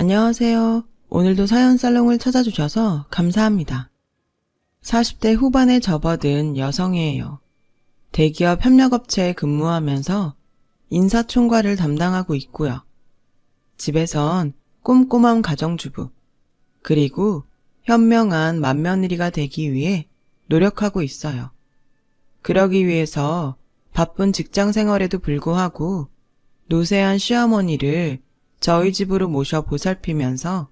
안녕하세요. 오늘도 사연 살롱을 찾아주셔서 감사합니다. 40대 후반에 접어든 여성이에요. 대기업 협력업체에 근무하면서 인사총괄을 담당하고 있고요. 집에선 꼼꼼한 가정주부, 그리고 현명한 맏며느리가 되기 위해 노력하고 있어요. 그러기 위해서 바쁜 직장 생활에도 불구하고 노쇠한 시어머니를 저희 집으로 모셔 보살피면서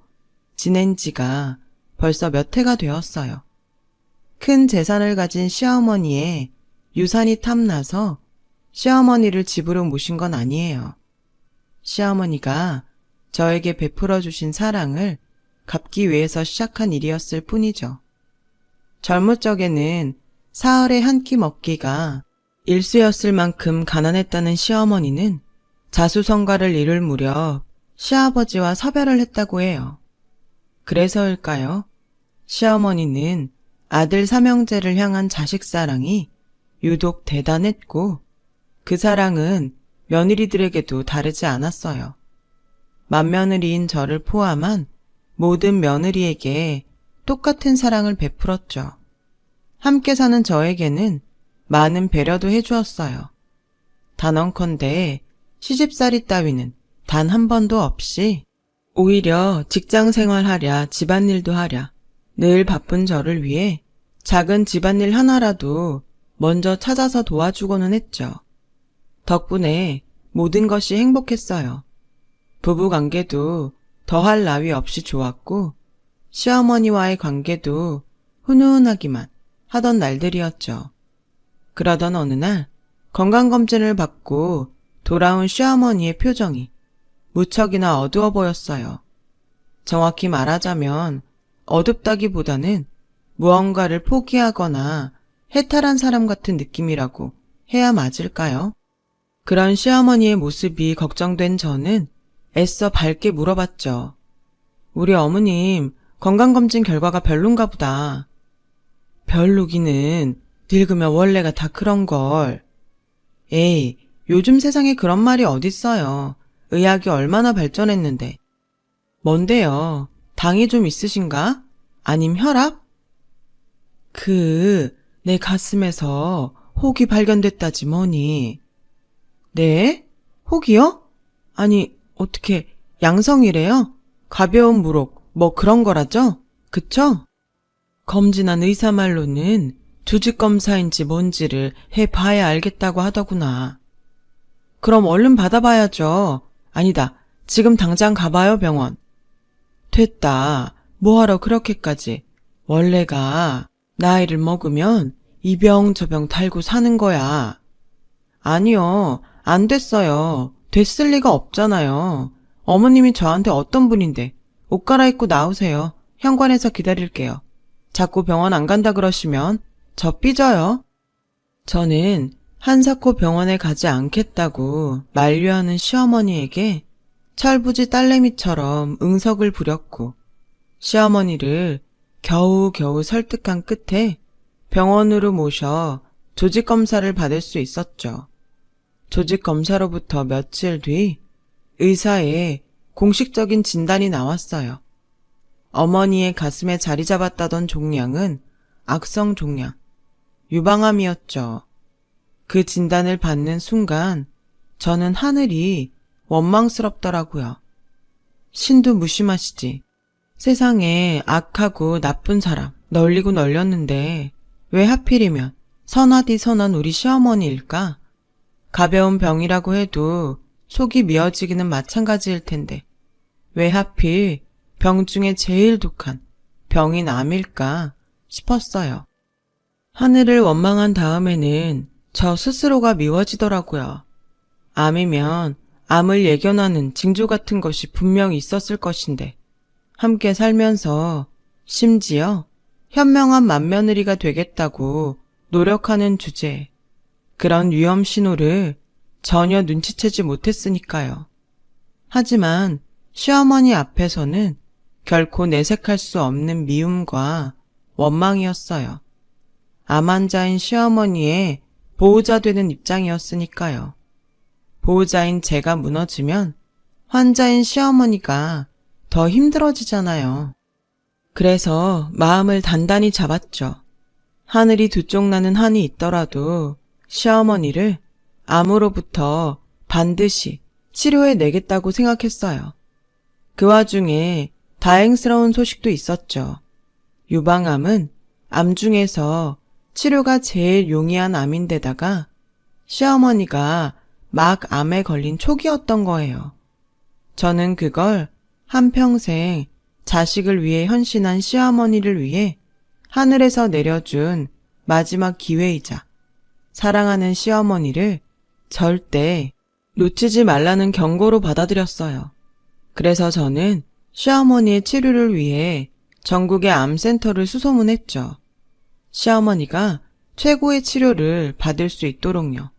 지낸 지가 벌써 몇 해가 되었어요. 큰 재산을 가진 시어머니의 유산이 탐나서 시어머니를 집으로 모신 건 아니에요. 시어머니가 저에게 베풀어 주신 사랑을 갚기 위해서 시작한 일이었을 뿐이죠. 젊을 적에는 사흘에 한 끼 먹기가 일쑤였을 만큼 가난했다는 시어머니는 자수성가를 이룰 무렵 시아버지와 사별을 했다고 해요. 그래서일까요? 시어머니는 아들 삼형제를 향한 자식 사랑이 유독 대단했고 그 사랑은 며느리들에게도 다르지 않았어요. 맏며느리인 저를 포함한 모든 며느리에게 똑같은 사랑을 베풀었죠. 함께 사는 저에게는 많은 배려도 해주었어요. 단언컨대 시집살이 따위는 단 한 번도 없이 오히려 직장 생활하랴 집안일도 하랴 늘 바쁜 저를 위해 작은 집안일 하나라도 먼저 찾아서 도와주고는 했죠. 덕분에 모든 것이 행복했어요. 부부관계도 더할 나위 없이 좋았고 시어머니와의 관계도 훈훈하기만 하던 날들이었죠. 그러던 어느 날 건강검진을 받고 돌아온 시어머니의 표정이 무척이나 어두워 보였어요. 정확히 말하자면 어둡다기보다는 무언가를 포기하거나 해탈한 사람 같은 느낌이라고 해야 맞을까요? 그런 시어머니의 모습이 걱정된 저는 애써 밝게 물어봤죠. 우리 어머님 건강검진 결과가 별론가 보다. 별로기는 늙으면 원래가 다 그런걸. 에이, 요즘 세상에 그런 말이 어딨어요. 의학이 얼마나 발전했는데. 뭔데요? 당이 좀 있으신가? 아님 혈압? 내 가슴에서 혹이 발견됐다지 뭐니. 네? 혹이요? 아니, 어떻게 양성이래요? 가벼운 무록, 뭐 그런 거라죠? 그쵸? 검진한 의사 말로는 조직검사인지 뭔지를 해봐야 알겠다고 하더구나. 그럼 얼른 받아봐야죠. 아니다, 지금 당장 가봐요 병원. 됐다, 뭐하러 그렇게까지. 원래가 나이를 먹으면 이 병 저 병 달고 사는 거야. 아니요, 안 됐어요. 됐을 리가 없잖아요. 어머님이 저한테 어떤 분인데. 옷 갈아입고 나오세요. 현관에서 기다릴게요. 자꾸 병원 안 간다 그러시면 저 삐져요. 저는 한사코 병원에 가지 않겠다고 만류하는 시어머니에게 철부지 딸내미처럼 응석을 부렸고 시어머니를 겨우겨우 설득한 끝에 병원으로 모셔 조직검사를 받을 수 있었죠. 조직검사로부터 며칠 뒤 의사의 공식적인 진단이 나왔어요. 어머니의 가슴에 자리 잡았다던 종양은 악성 종양, 유방암이었죠. 그 진단을 받는 순간 저는 하늘이 원망스럽더라고요. 신도 무심하시지. 세상에 악하고 나쁜 사람 널리고 널렸는데 왜 하필이면 선하디 선한 우리 시어머니일까? 가벼운 병이라고 해도 속이 미어지기는 마찬가지일 텐데 왜 하필 병 중에 제일 독한 병인 암일까 싶었어요. 하늘을 원망한 다음에는 저 스스로가 미워지더라고요. 암이면 암을 예견하는 징조 같은 것이 분명히 있었을 것인데 함께 살면서 심지어 현명한 맏며느리가 되겠다고 노력하는 주제에 그런 위험 신호를 전혀 눈치채지 못했으니까요. 하지만 시어머니 앞에서는 결코 내색할 수 없는 미움과 원망이었어요. 암 환자인 시어머니의 보호자 되는 입장이었으니까요. 보호자인 제가 무너지면 환자인 시어머니가 더 힘들어지잖아요. 그래서 마음을 단단히 잡았죠. 하늘이 두 쪽 나는 한이 있더라도 시어머니를 암으로부터 반드시 치료해 내겠다고 생각했어요. 그 와중에 다행스러운 소식도 있었죠. 유방암은 암 중에서 치료가 제일 용이한 암인데다가 시어머니가 막 암에 걸린 초기였던 거예요. 저는 그걸 한평생 자식을 위해 헌신한 시어머니를 위해 하늘에서 내려준 마지막 기회이자 사랑하는 시어머니를 절대 놓치지 말라는 경고로 받아들였어요. 그래서 저는 시어머니의 치료를 위해 전국의 암센터를 수소문했죠. 시어머니가 최고의 치료를 받을 수 있도록요.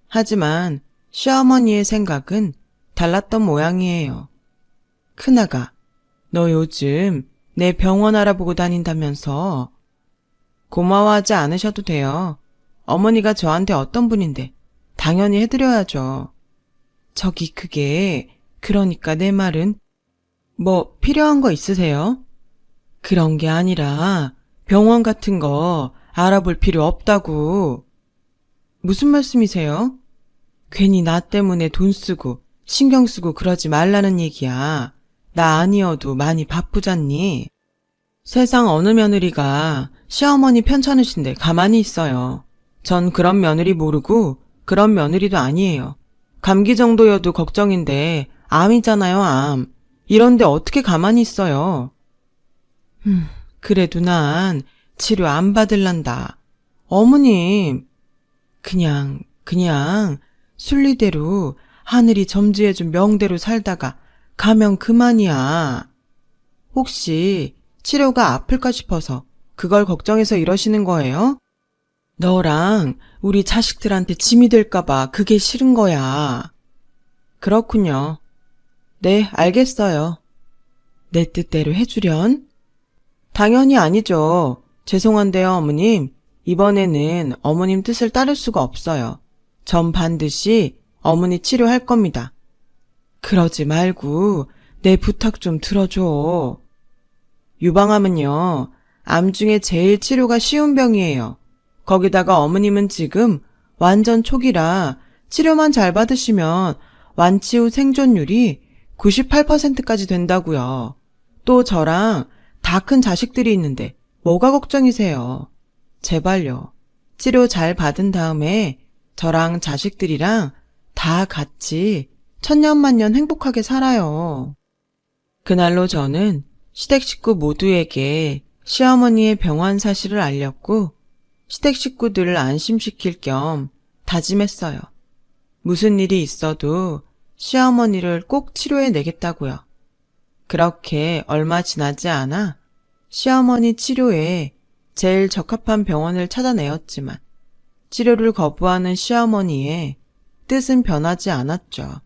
하지만 시어머니의 생각은 달랐던 모양이에요. 큰아가, 너 요즘 내 병원 알아보고 다닌다면서? 고마워하지 않으셔도 돼요. 어머니가 저한테 어떤 분인데 당연히 해드려야죠. 저기 그러니까 내 말은 뭐 필요한 거 있으세요? 그런 게 아니라 병원 같은 거 알아볼 필요 없다고. 무슨 말씀이세요? 괜히 나 때문에 돈 쓰고 신경 쓰고 그러지 말라는 얘기야. 나 아니어도 많이 바쁘잖니. 세상 어느 며느리가 시어머니 편찮으신데 가만히 있어요. 전 그런 며느리 모르고 그런 며느리도 아니에요. 감기 정도여도 걱정인데 암이잖아요, 암. 이런데 어떻게 가만히 있어요. 그래도 난 치료 안 받을란다. 어머님, 그냥 순리대로 하늘이 점지해준 명대로 살다가 가면 그만이야. 혹시 치료가 아플까 싶어서 그걸 걱정해서 이러시는 거예요? 너랑 우리 자식들한테 짐이 될까봐 그게 싫은 거야. 그렇군요. 네, 알겠어요. 내 뜻대로 해주련? 당연히 아니죠. 죄송한데요, 어머님. 이번에는 어머님 뜻을 따를 수가 없어요. 전 반드시 어머니 치료할 겁니다. 그러지 말고 내 부탁 좀 들어줘. 유방암은요, 암 중에 제일 치료가 쉬운 병이에요. 거기다가 어머님은 지금 완전 초기라 치료만 잘 받으시면 완치 후 생존율이 98%까지 된다고요. 또 저랑 다 큰 자식들이 있는데 뭐가 걱정이세요? 제발요. 치료 잘 받은 다음에 저랑 자식들이랑 다 같이 천년만년 행복하게 살아요. 그날로 저는 시댁 식구 모두에게 시어머니의 병환 사실을 알렸고 시댁 식구들을 안심시킬 겸 다짐했어요. 무슨 일이 있어도 시어머니를 꼭 치료해 내겠다고요. 그렇게 얼마 지나지 않아 시어머니 치료에 제일 적합한 병원을 찾아내었지만 치료를 거부하는 시어머니의 뜻은 변하지 않았죠.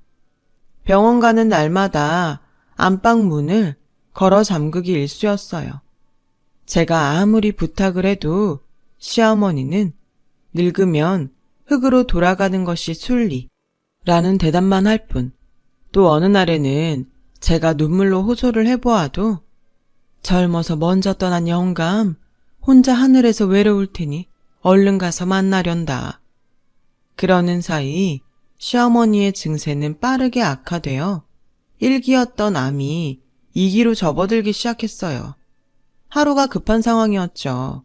병원 가는 날마다 안방 문을 걸어 잠그기 일쑤였어요. 제가 아무리 부탁을 해도 시어머니는 늙으면 흙으로 돌아가는 것이 순리라는 대답만 할 뿐, 또 어느 날에는 제가 눈물로 호소를 해보아도 젊어서 먼저 떠난 영감, 혼자 하늘에서 외로울 테니 얼른 가서 만나련다. 그러는 사이 시어머니의 증세는 빠르게 악화되어 1기였던 암이 2기로 접어들기 시작했어요. 하루가 급한 상황이었죠.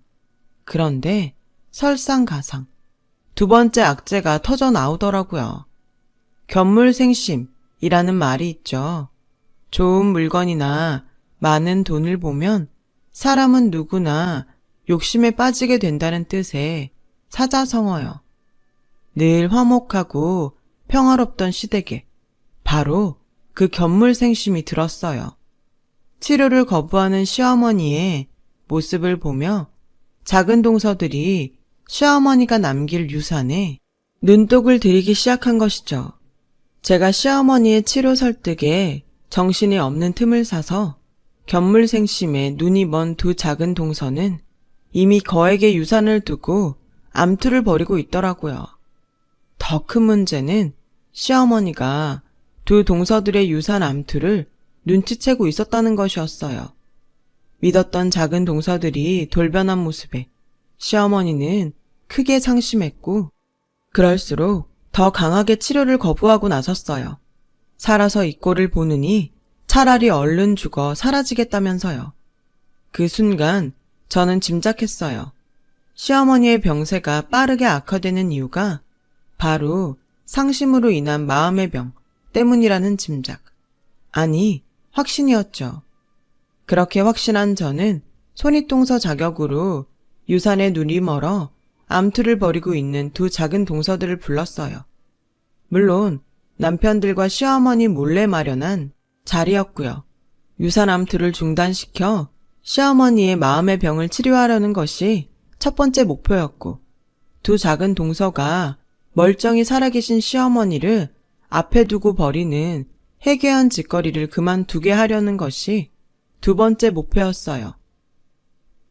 그런데 설상가상 두 번째 악재가 터져 나오더라고요. 견물생심이라는 말이 있죠. 좋은 물건이나 많은 돈을 보면 사람은 누구나 욕심에 빠지게 된다는 뜻의 사자성어요. 늘 화목하고 평화롭던 시댁에 바로 그 견물생심이 들었어요. 치료를 거부하는 시어머니의 모습을 보며 작은 동서들이 시어머니가 남길 유산에 눈독을 들이기 시작한 것이죠. 제가 시어머니의 치료 설득에 정신이 없는 틈을 사서 견물생심에 눈이 먼 두 작은 동서는 이미 거액의 유산을 두고 암투를 벌이고 있더라고요. 더 큰 문제는 시어머니가 두 동서들의 유산 암투를 눈치채고 있었다는 것이었어요. 믿었던 작은 동서들이 돌변한 모습에 시어머니는 크게 상심했고 그럴수록 더 강하게 치료를 거부하고 나섰어요. 살아서 이 꼴을 보느니 차라리 얼른 죽어 사라지겠다면서요. 그 순간 저는 짐작했어요. 시어머니의 병세가 빠르게 악화되는 이유가 바로 상심으로 인한 마음의 병 때문이라는 짐작. 아니, 확신이었죠. 그렇게 확신한 저는 손윗동서 자격으로 유산에 눈이 멀어 암투를 벌이고 있는 두 작은 동서들을 불렀어요. 물론 남편들과 시어머니 몰래 마련한 자리였고요. 유산 암투를 중단시켜 시어머니의 마음의 병을 치료하려는 것이 첫 번째 목표였고, 두 작은 동서가 멀쩡히 살아계신 시어머니를 앞에 두고 벌이는 해괴한 짓거리를 그만두게 하려는 것이 두 번째 목표였어요.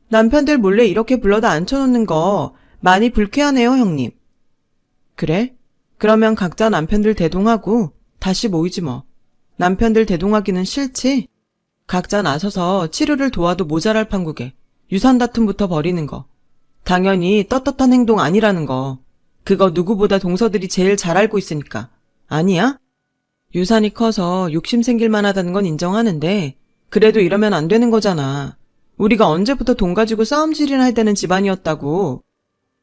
남편들 몰래 이렇게 불러다 앉혀놓는 거 많이 불쾌하네요, 형님. 그래? 그러면 각자 남편들 대동하고 다시 모이지 뭐. 남편들 대동하기는 싫지? 각자 나서서 치료를 도와도 모자랄 판국에 유산 다툼부터 벌이는 거. 당연히 떳떳한 행동 아니라는 거. 그거 누구보다 동서들이 제일 잘 알고 있으니까. 아니야? 유산이 커서 욕심 생길 만하다는 건 인정하는데 그래도 이러면 안 되는 거잖아. 우리가 언제부터 돈 가지고 싸움질이나 해야 되는 집안이었다고.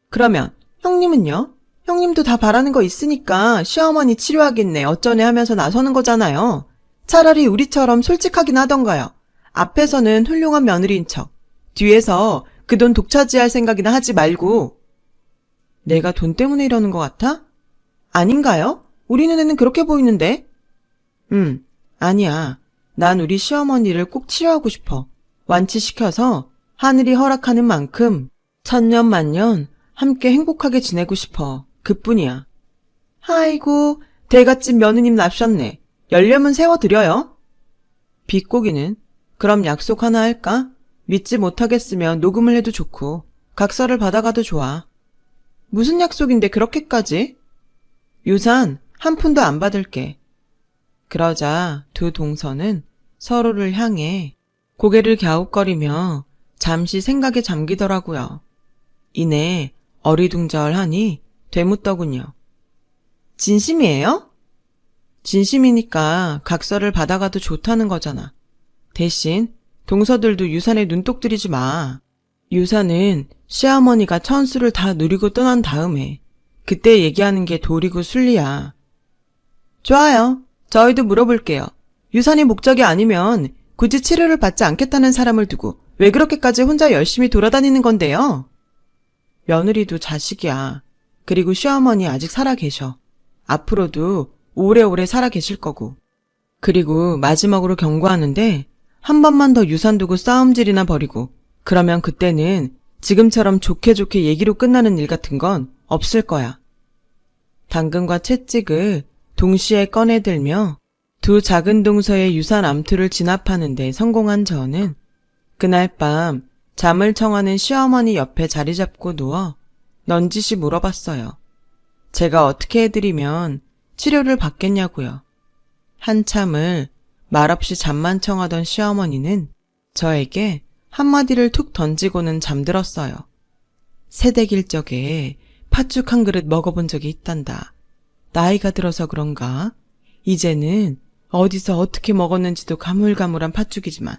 그러면 형님은요? 형님도 다 바라는 거 있으니까 시어머니 치료하겠네 어쩌네 하면서 나서는 거잖아요. 차라리 우리처럼 솔직하긴 하던가요. 앞에서는 훌륭한 며느리인 척, 뒤에서 그 돈 독차지할 생각이나 하지 말고. 내가 돈 때문에 이러는 것 같아? 아닌가요? 우리 눈에는 그렇게 보이는데. 아니야. 난 우리 시어머니를 꼭 치료하고 싶어. 완치시켜서 하늘이 허락하는 만큼 천년만년 함께 행복하게 지내고 싶어. 그뿐이야. 아이고, 대갓집 며느님 납셨네. 열려면 세워드려요. 비꼬기는 그럼 약속 하나 할까? 믿지 못하겠으면 녹음을 해도 좋고 각서를 받아가도 좋아. 무슨 약속인데 그렇게까지? 유산 한 푼도 안 받을게. 그러자 두 동서는 서로를 향해 고개를 갸웃거리며 잠시 생각에 잠기더라고요. 이내 어리둥절하니 되묻더군요. 진심이에요? 진심이니까 각서를 받아가도 좋다는 거잖아. 대신 동서들도 유산에 눈독 들이지 마. 유산은 시어머니가 천수를 다 누리고 떠난 다음에 그때 얘기하는 게 도리고 순리야. 좋아요. 저희도 물어볼게요. 유산이 목적이 아니면 굳이 치료를 받지 않겠다는 사람을 두고 왜 그렇게까지 혼자 열심히 돌아다니는 건데요? 며느리도 자식이야. 그리고 시어머니 아직 살아계셔. 앞으로도 오래오래 살아계실 거고. 그리고 마지막으로 경고하는데 한 번만 더 유산 두고 싸움질이나 벌이고 그러면 그때는 지금처럼 좋게 좋게 얘기로 끝나는 일 같은 건 없을 거야. 당근과 채찍을 동시에 꺼내들며 두 작은 동서의 유산 암투를 진압하는 데 성공한 저는 그날 밤 잠을 청하는 시어머니 옆에 자리 잡고 누워 넌지시 물어봤어요. 제가 어떻게 해드리면 치료를 받겠냐고요. 한참을 말없이 잠만 청하던 시어머니는 저에게 한마디를 툭 던지고는 잠들었어요. 새댁일 적에 팥죽 한 그릇 먹어본 적이 있단다. 나이가 들어서 그런가? 이제는 어디서 어떻게 먹었는지도 가물가물한 팥죽이지만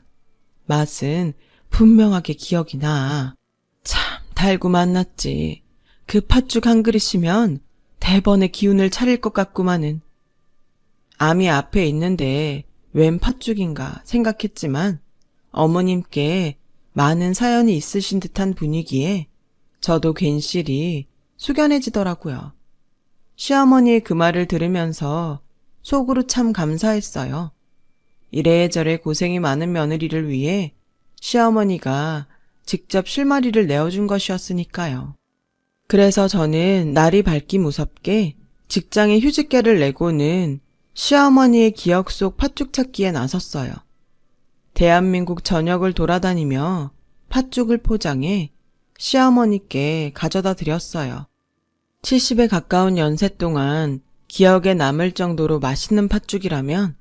맛은 분명하게 기억이 나. 참 달고 맛났지. 그 팥죽 한 그릇이면 대번에 기운을 차릴 것 같구마는. 암이 앞에 있는데 웬 팥죽인가 생각했지만 어머님께 많은 사연이 있으신 듯한 분위기에 저도 괜시리 숙연해지더라고요. 시어머니의 그 말을 들으면서 속으로 참 감사했어요. 이래저래 고생이 많은 며느리를 위해 시어머니가 직접 실마리를 내어준 것이었으니까요. 그래서 저는 날이 밝기 무섭게 직장에 휴직계를 내고는 시어머니의 기억 속 팥죽 찾기에 나섰어요. 대한민국 전역을 돌아다니며 팥죽을 포장해 시어머니께 가져다 드렸어요. 70에 가까운 연세 동안 기억에 남을 정도로 맛있는 팥죽이라면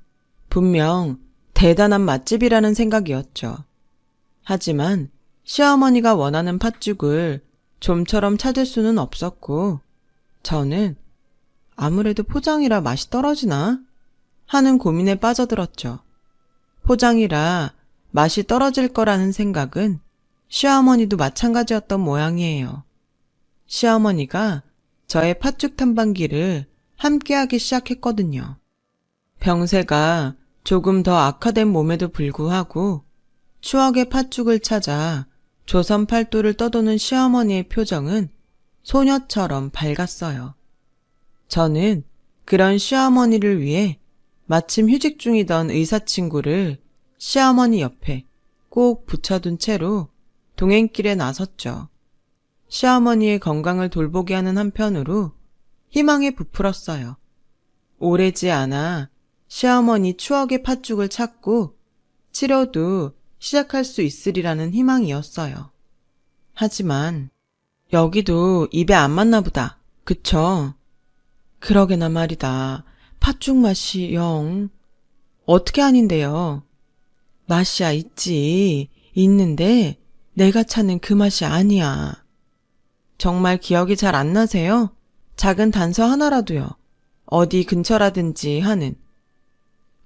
분명 대단한 맛집이라는 생각이었죠. 하지만 시어머니가 원하는 팥죽을 좀처럼 찾을 수는 없었고, 저는 아무래도 포장이라 맛이 떨어지나 하는 고민에 빠져들었죠. 포장이라 맛이 떨어질 거라는 생각은 시어머니도 마찬가지였던 모양이에요. 시어머니가 저의 팥죽 탐방기를 함께하기 시작했거든요. 병세가 조금 더 악화된 몸에도 불구하고 추억의 팥죽을 찾아 조선 팔도를 떠도는 시어머니의 표정은 소녀처럼 밝았어요. 저는 그런 시어머니를 위해 마침 휴직 중이던 의사친구를 시어머니 옆에 꼭 붙여둔 채로 동행길에 나섰죠. 시어머니의 건강을 돌보게 하는 한편으로 희망에 부풀었어요. 오래지 않아 시어머니 추억의 팥죽을 찾고 치료도 시작할 수 있으리라는 희망이었어요. 하지만 여기도 입에 안 맞나 보다. 그쵸? 그러게나 말이다. 팥죽 맛이 영. 어떻게 아닌데요? 맛이야 있지. 있는데 내가 찾는 그 맛이 아니야. 정말 기억이 잘 안 나세요? 작은 단서 하나라도요. 어디 근처라든지 하는.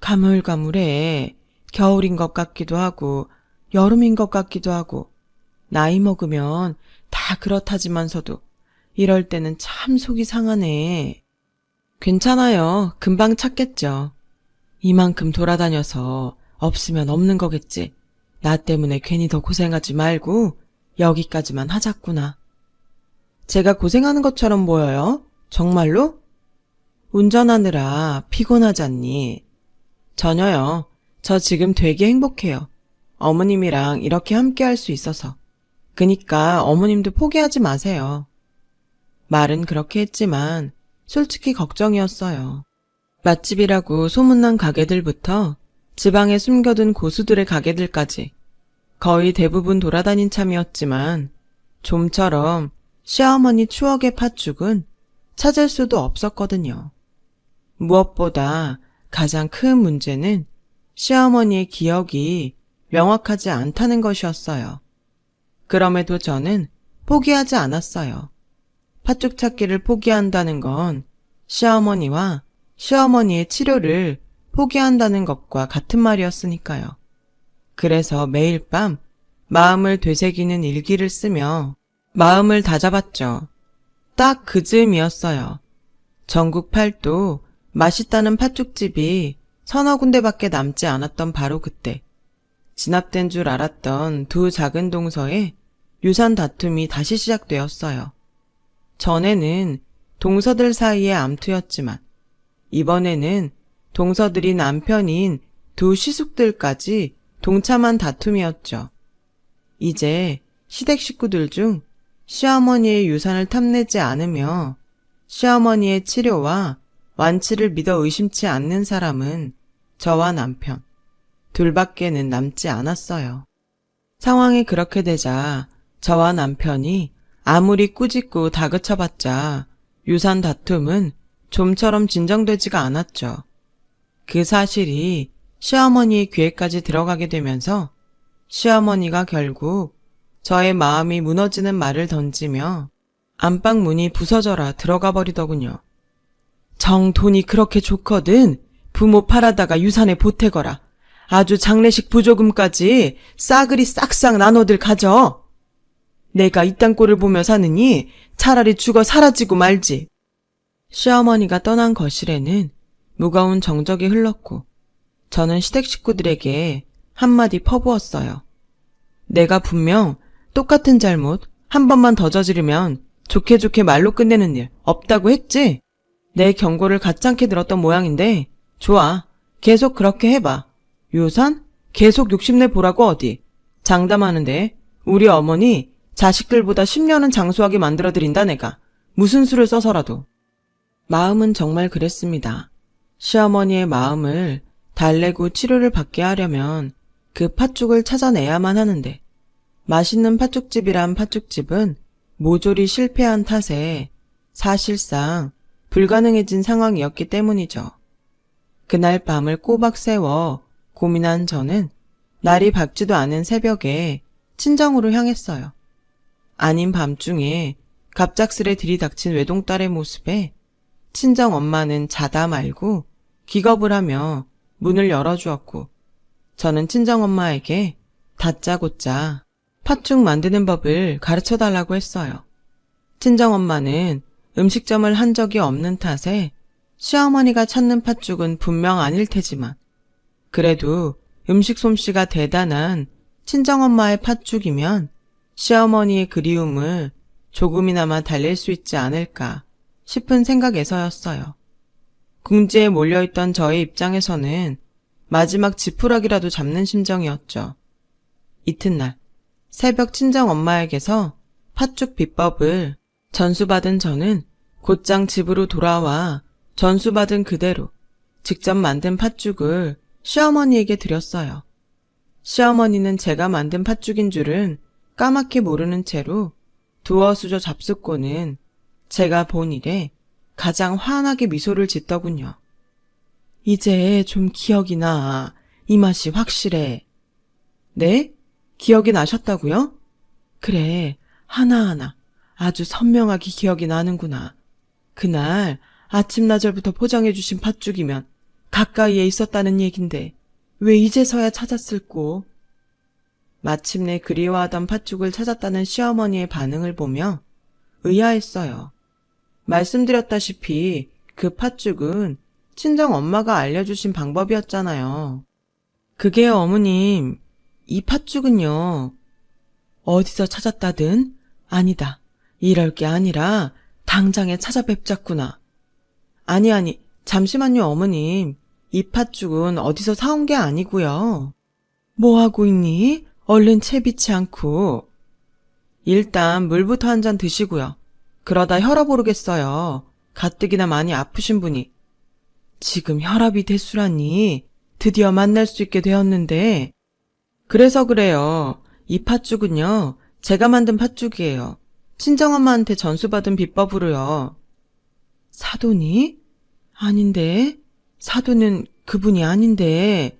가물가물해. 겨울인 것 같기도 하고 여름인 것 같기도 하고 나이 먹으면 다 그렇다지만서도 이럴 때는 참 속이 상하네. 괜찮아요. 금방 찾겠죠. 이만큼 돌아다녀서 없으면 없는 거겠지. 나 때문에 괜히 더 고생하지 말고 여기까지만 하자꾸나. 제가 고생하는 것처럼 보여요? 정말로? 운전하느라 피곤하잖니. 전혀요. 저 지금 되게 행복해요. 어머님이랑 이렇게 함께 할 수 있어서. 그니까 어머님도 포기하지 마세요. 말은 그렇게 했지만 솔직히 걱정이었어요. 맛집이라고 소문난 가게들부터 지방에 숨겨둔 고수들의 가게들까지 거의 대부분 돌아다닌 참이었지만 좀처럼 시어머니 추억의 팥죽은 찾을 수도 없었거든요. 무엇보다 가장 큰 문제는 시어머니의 기억이 명확하지 않다는 것이었어요. 그럼에도 저는 포기하지 않았어요. 팥죽 찾기를 포기한다는 건 시어머니와 시어머니의 치료를 포기한다는 것과 같은 말이었으니까요. 그래서 매일 밤 마음을 되새기는 일기를 쓰며 마음을 다잡았죠. 딱 그 즈음이었어요. 전국 팔도 맛있다는 팥죽집이 서너 군데밖에 남지 않았던 바로 그때 진압된 줄 알았던 두 작은 동서에 유산 다툼이 다시 시작되었어요. 전에는 동서들 사이의 암투였지만 이번에는 동서들이 남편인 두 시숙들까지 동참한 다툼이었죠. 이제 시댁 식구들 중 시어머니의 유산을 탐내지 않으며 시어머니의 치료와 완치를 믿어 의심치 않는 사람은 저와 남편 둘밖에는 남지 않았어요. 상황이 그렇게 되자 저와 남편이 아무리 꾸짖고 다그쳐봤자 유산 다툼은 좀처럼 진정되지가 않았죠. 그 사실이 시어머니의 귀에까지 들어가게 되면서 시어머니가 결국 저의 마음이 무너지는 말을 던지며 안방 문이 부서져라 들어가 버리더군요. 정 돈이 그렇게 좋거든 부모 팔아다가 유산에 보태거라. 아주 장례식 부조금까지 싸그리 싹싹 나눠들 가져. 내가 이딴 꼴을 보며 사느니 차라리 죽어 사라지고 말지. 시어머니가 떠난 거실에는 무거운 정적이 흘렀고 저는 시댁 식구들에게 한마디 퍼부었어요. 내가 분명 똑같은 잘못 한 번만 더 저지르면 좋게 좋게 말로 끝내는 일 없다고 했지? 내 경고를 가짱게 들었던 모양인데 좋아. 계속 그렇게 해봐. 유산? 계속 욕심내 보라고 어디. 장담하는데 우리 어머니 자식들보다 10년은 장수하게 만들어드린다 내가. 무슨 수를 써서라도. 마음은 정말 그랬습니다. 시어머니의 마음을 달래고 치료를 받게 하려면 그 팥죽을 찾아내야만 하는데 맛있는 팥죽집이란 팥죽집은 모조리 실패한 탓에 사실상 불가능해진 상황이었기 때문이죠. 그날 밤을 꼬박 새워 고민한 저는 날이 밝지도 않은 새벽에 친정으로 향했어요. 아닌 밤중에 갑작스레 들이닥친 외동딸의 모습에 친정 엄마는 자다 말고 기겁을 하며 문을 열어주었고, 저는 친정 엄마에게 다짜고짜 팥죽 만드는 법을 가르쳐달라고 했어요. 친정 엄마는 음식점을 한 적이 없는 탓에 시어머니가 찾는 팥죽은 분명 아닐 테지만, 그래도 음식 솜씨가 대단한 친정엄마의 팥죽이면 시어머니의 그리움을 조금이나마 달랠 수 있지 않을까 싶은 생각에서였어요. 궁지에 몰려있던 저의 입장에서는 마지막 지푸라기라도 잡는 심정이었죠. 이튿날 새벽 친정엄마에게서 팥죽 비법을 전수받은 저는 곧장 집으로 돌아와 전수받은 그대로 직접 만든 팥죽을 시어머니에게 드렸어요. 시어머니는 제가 만든 팥죽인 줄은 까맣게 모르는 채로 두어 수저 잡숫고는 제가 본 일에 가장 환하게 미소를 짓더군요. 이제 좀 기억이 나. 이 맛이 확실해. 네? 기억이 나셨다고요? 그래, 하나하나 아주 선명하게 기억이 나는구나. 그날 아침나절부터 포장해 주신 팥죽이면 가까이에 있었다는 얘긴데 왜 이제서야 찾았을꼬? 마침내 그리워하던 팥죽을 찾았다는 시어머니의 반응을 보며 의아했어요. 말씀드렸다시피 그 팥죽은 친정 엄마가 알려주신 방법이었잖아요. 그게요, 어머님. 이 팥죽은요. 어디서 찾았다든? 아니다. 이럴 게 아니라 당장에 찾아뵙자꾸나. 아니, 잠시만요, 어머님. 이 팥죽은 어디서 사온 게 아니고요. 뭐 하고 있니? 얼른 채비치 않고. 일단 물부터 한 잔 드시고요. 그러다 혈압 오르겠어요. 가뜩이나 많이 아프신 분이. 지금 혈압이 대수라니 드디어 만날 수 있게 되었는데. 그래서 그래요. 이 팥죽은요, 제가 만든 팥죽이에요. 친정엄마한테 전수받은 비법으로요. 사돈이? 아닌데. 사돈은 그분이 아닌데.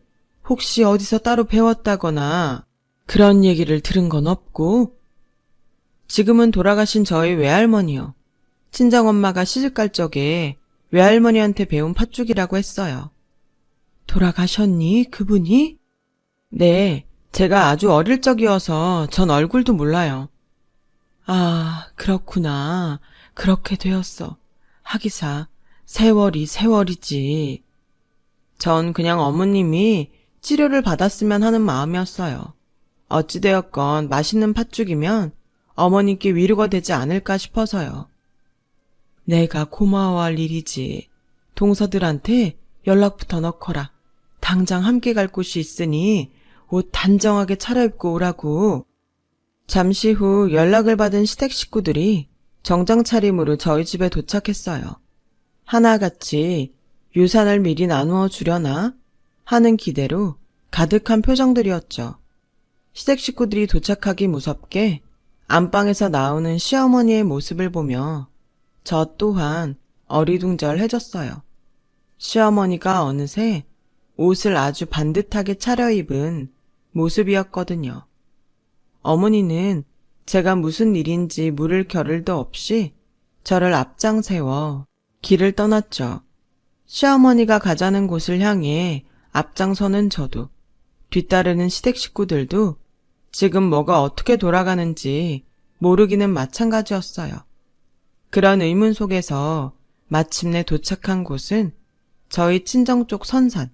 혹시 어디서 따로 배웠다거나 그런 얘기를 들은 건 없고? 지금은 돌아가신 저희 외할머니요. 친정엄마가 시집갈 적에 외할머니한테 배운 팥죽이라고 했어요. 돌아가셨니, 그분이? 네, 제가 아주 어릴 적이어서 전 얼굴도 몰라요. 아, 그렇구나. 그렇게 되었어. 하기사, 세월이지. 전 그냥 어머님이 치료를 받았으면 하는 마음이었어요. 어찌되었건 맛있는 팥죽이면 어머님께 위로가 되지 않을까 싶어서요. 내가 고마워할 일이지. 동서들한테 연락부터 넣거라. 당장 함께 갈 곳이 있으니 옷 단정하게 차려입고 오라고. 잠시 후 연락을 받은 시댁 식구들이 정장 차림으로 저희 집에 도착했어요. 하나같이 유산을 미리 나누어 주려나 하는 기대로 가득한 표정들이었죠. 시댁 식구들이 도착하기 무섭게 안방에서 나오는 시어머니의 모습을 보며 저 또한 어리둥절해졌어요. 시어머니가 어느새 옷을 아주 반듯하게 차려입은 모습이었거든요. 어머니는 제가 무슨 일인지 물을 겨를도 없이 저를 앞장 세워 길을 떠났죠. 시어머니가 가자는 곳을 향해 앞장서는 저도, 뒤따르는 시댁 식구들도 지금 뭐가 어떻게 돌아가는지 모르기는 마찬가지였어요. 그런 의문 속에서 마침내 도착한 곳은 저희 친정 쪽 선산.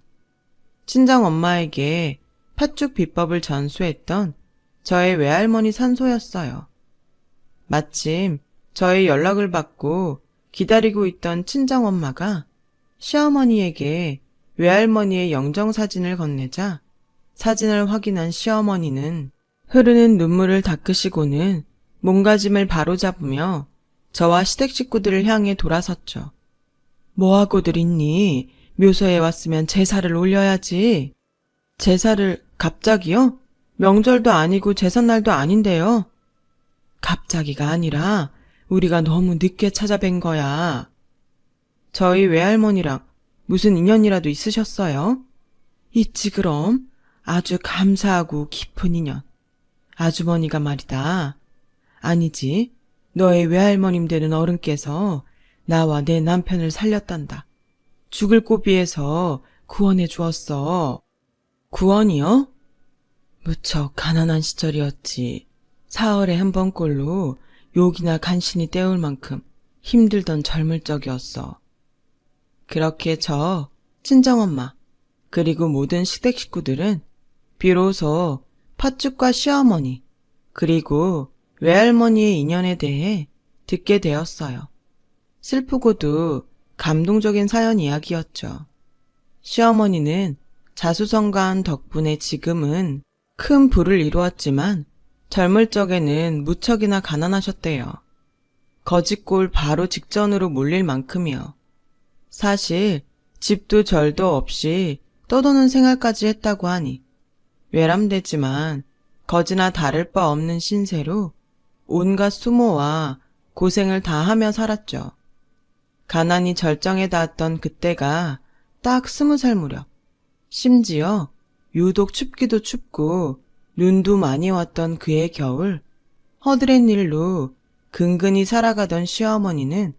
친정 엄마에게 팥죽 비법을 전수했던 저의 외할머니 산소였어요. 마침 저의 연락을 받고 기다리고 있던 친정 엄마가 시어머니에게 외할머니의 영정사진을 건네자 사진을 확인한 시어머니는 흐르는 눈물을 닦으시고는 몸가짐을 바로잡으며 저와 시댁 식구들을 향해 돌아섰죠. 뭐하고들 있니? 묘소에 왔으면 제사를 올려야지. 제사를 갑자기요? 명절도 아니고 제삿날도 아닌데요. 갑자기가 아니라 우리가 너무 늦게 찾아뵌 거야. 저희 외할머니랑 무슨 인연이라도 있으셨어요? 있지 그럼. 아주 감사하고 깊은 인연. 아주머니가 말이다. 아니지, 너의 외할머님 되는 어른께서 나와 내 남편을 살렸단다. 죽을 고비에서 구원해 주었어. 구원이요? 무척 가난한 시절이었지. 사흘에 한 번꼴로 욕이나 간신히 때울 만큼 힘들던 젊을 적이었어. 그렇게 저 친정엄마 그리고 모든 시댁 식구들은 비로소 팥죽과 시어머니 그리고 외할머니의 인연에 대해 듣게 되었어요. 슬프고도 감동적인 사연 이야기였죠. 시어머니는 자수성가한 덕분에 지금은 큰 부를 이루었지만 젊을 적에는 무척이나 가난하셨대요. 거짓골 바로 직전으로 몰릴 만큼이요. 사실 집도 절도 없이 떠도는 생활까지 했다고 하니 외람되지만 거지나 다를 바 없는 신세로 온갖 수모와 고생을 다하며 살았죠. 가난이 절정에 닿았던 그때가 딱 20살 무렵. 심지어 유독 춥기도 춥고 눈도 많이 왔던 그해 겨울, 허드렛 일로 근근히 살아가던 시어머니는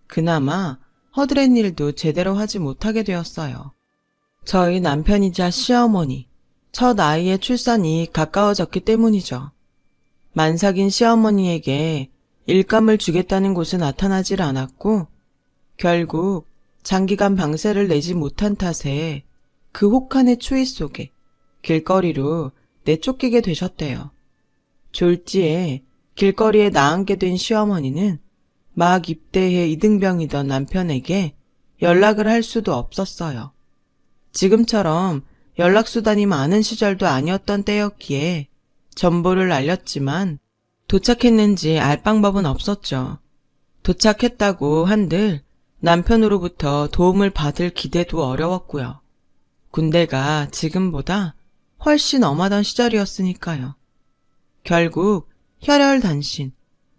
그나마 허드렛 일도 제대로 하지 못하게 되었어요. 저희 남편이자 시어머니, 첫 아이의 출산이 가까워졌기 때문이죠. 만삭인 시어머니에게 일감을 주겠다는 곳은 나타나질 않았고 결국 장기간 방세를 내지 못한 탓에 그 혹한의 추위 속에 길거리로 내쫓기게 되셨대요. 졸지에 길거리에 나앉게 된 시어머니는 막 입대해 이등병이던 남편에게 연락을 할 수도 없었어요. 지금처럼 연락수단이 많은 시절도 아니었던 때였기에 전보를 알렸지만 도착했는지 알 방법은 없었죠. 도착했다고 한들 남편으로부터 도움을 받을 기대도 어려웠고요. 군대가 지금보다 훨씬 엄하던 시절이었으니까요. 결국 혈혈단신,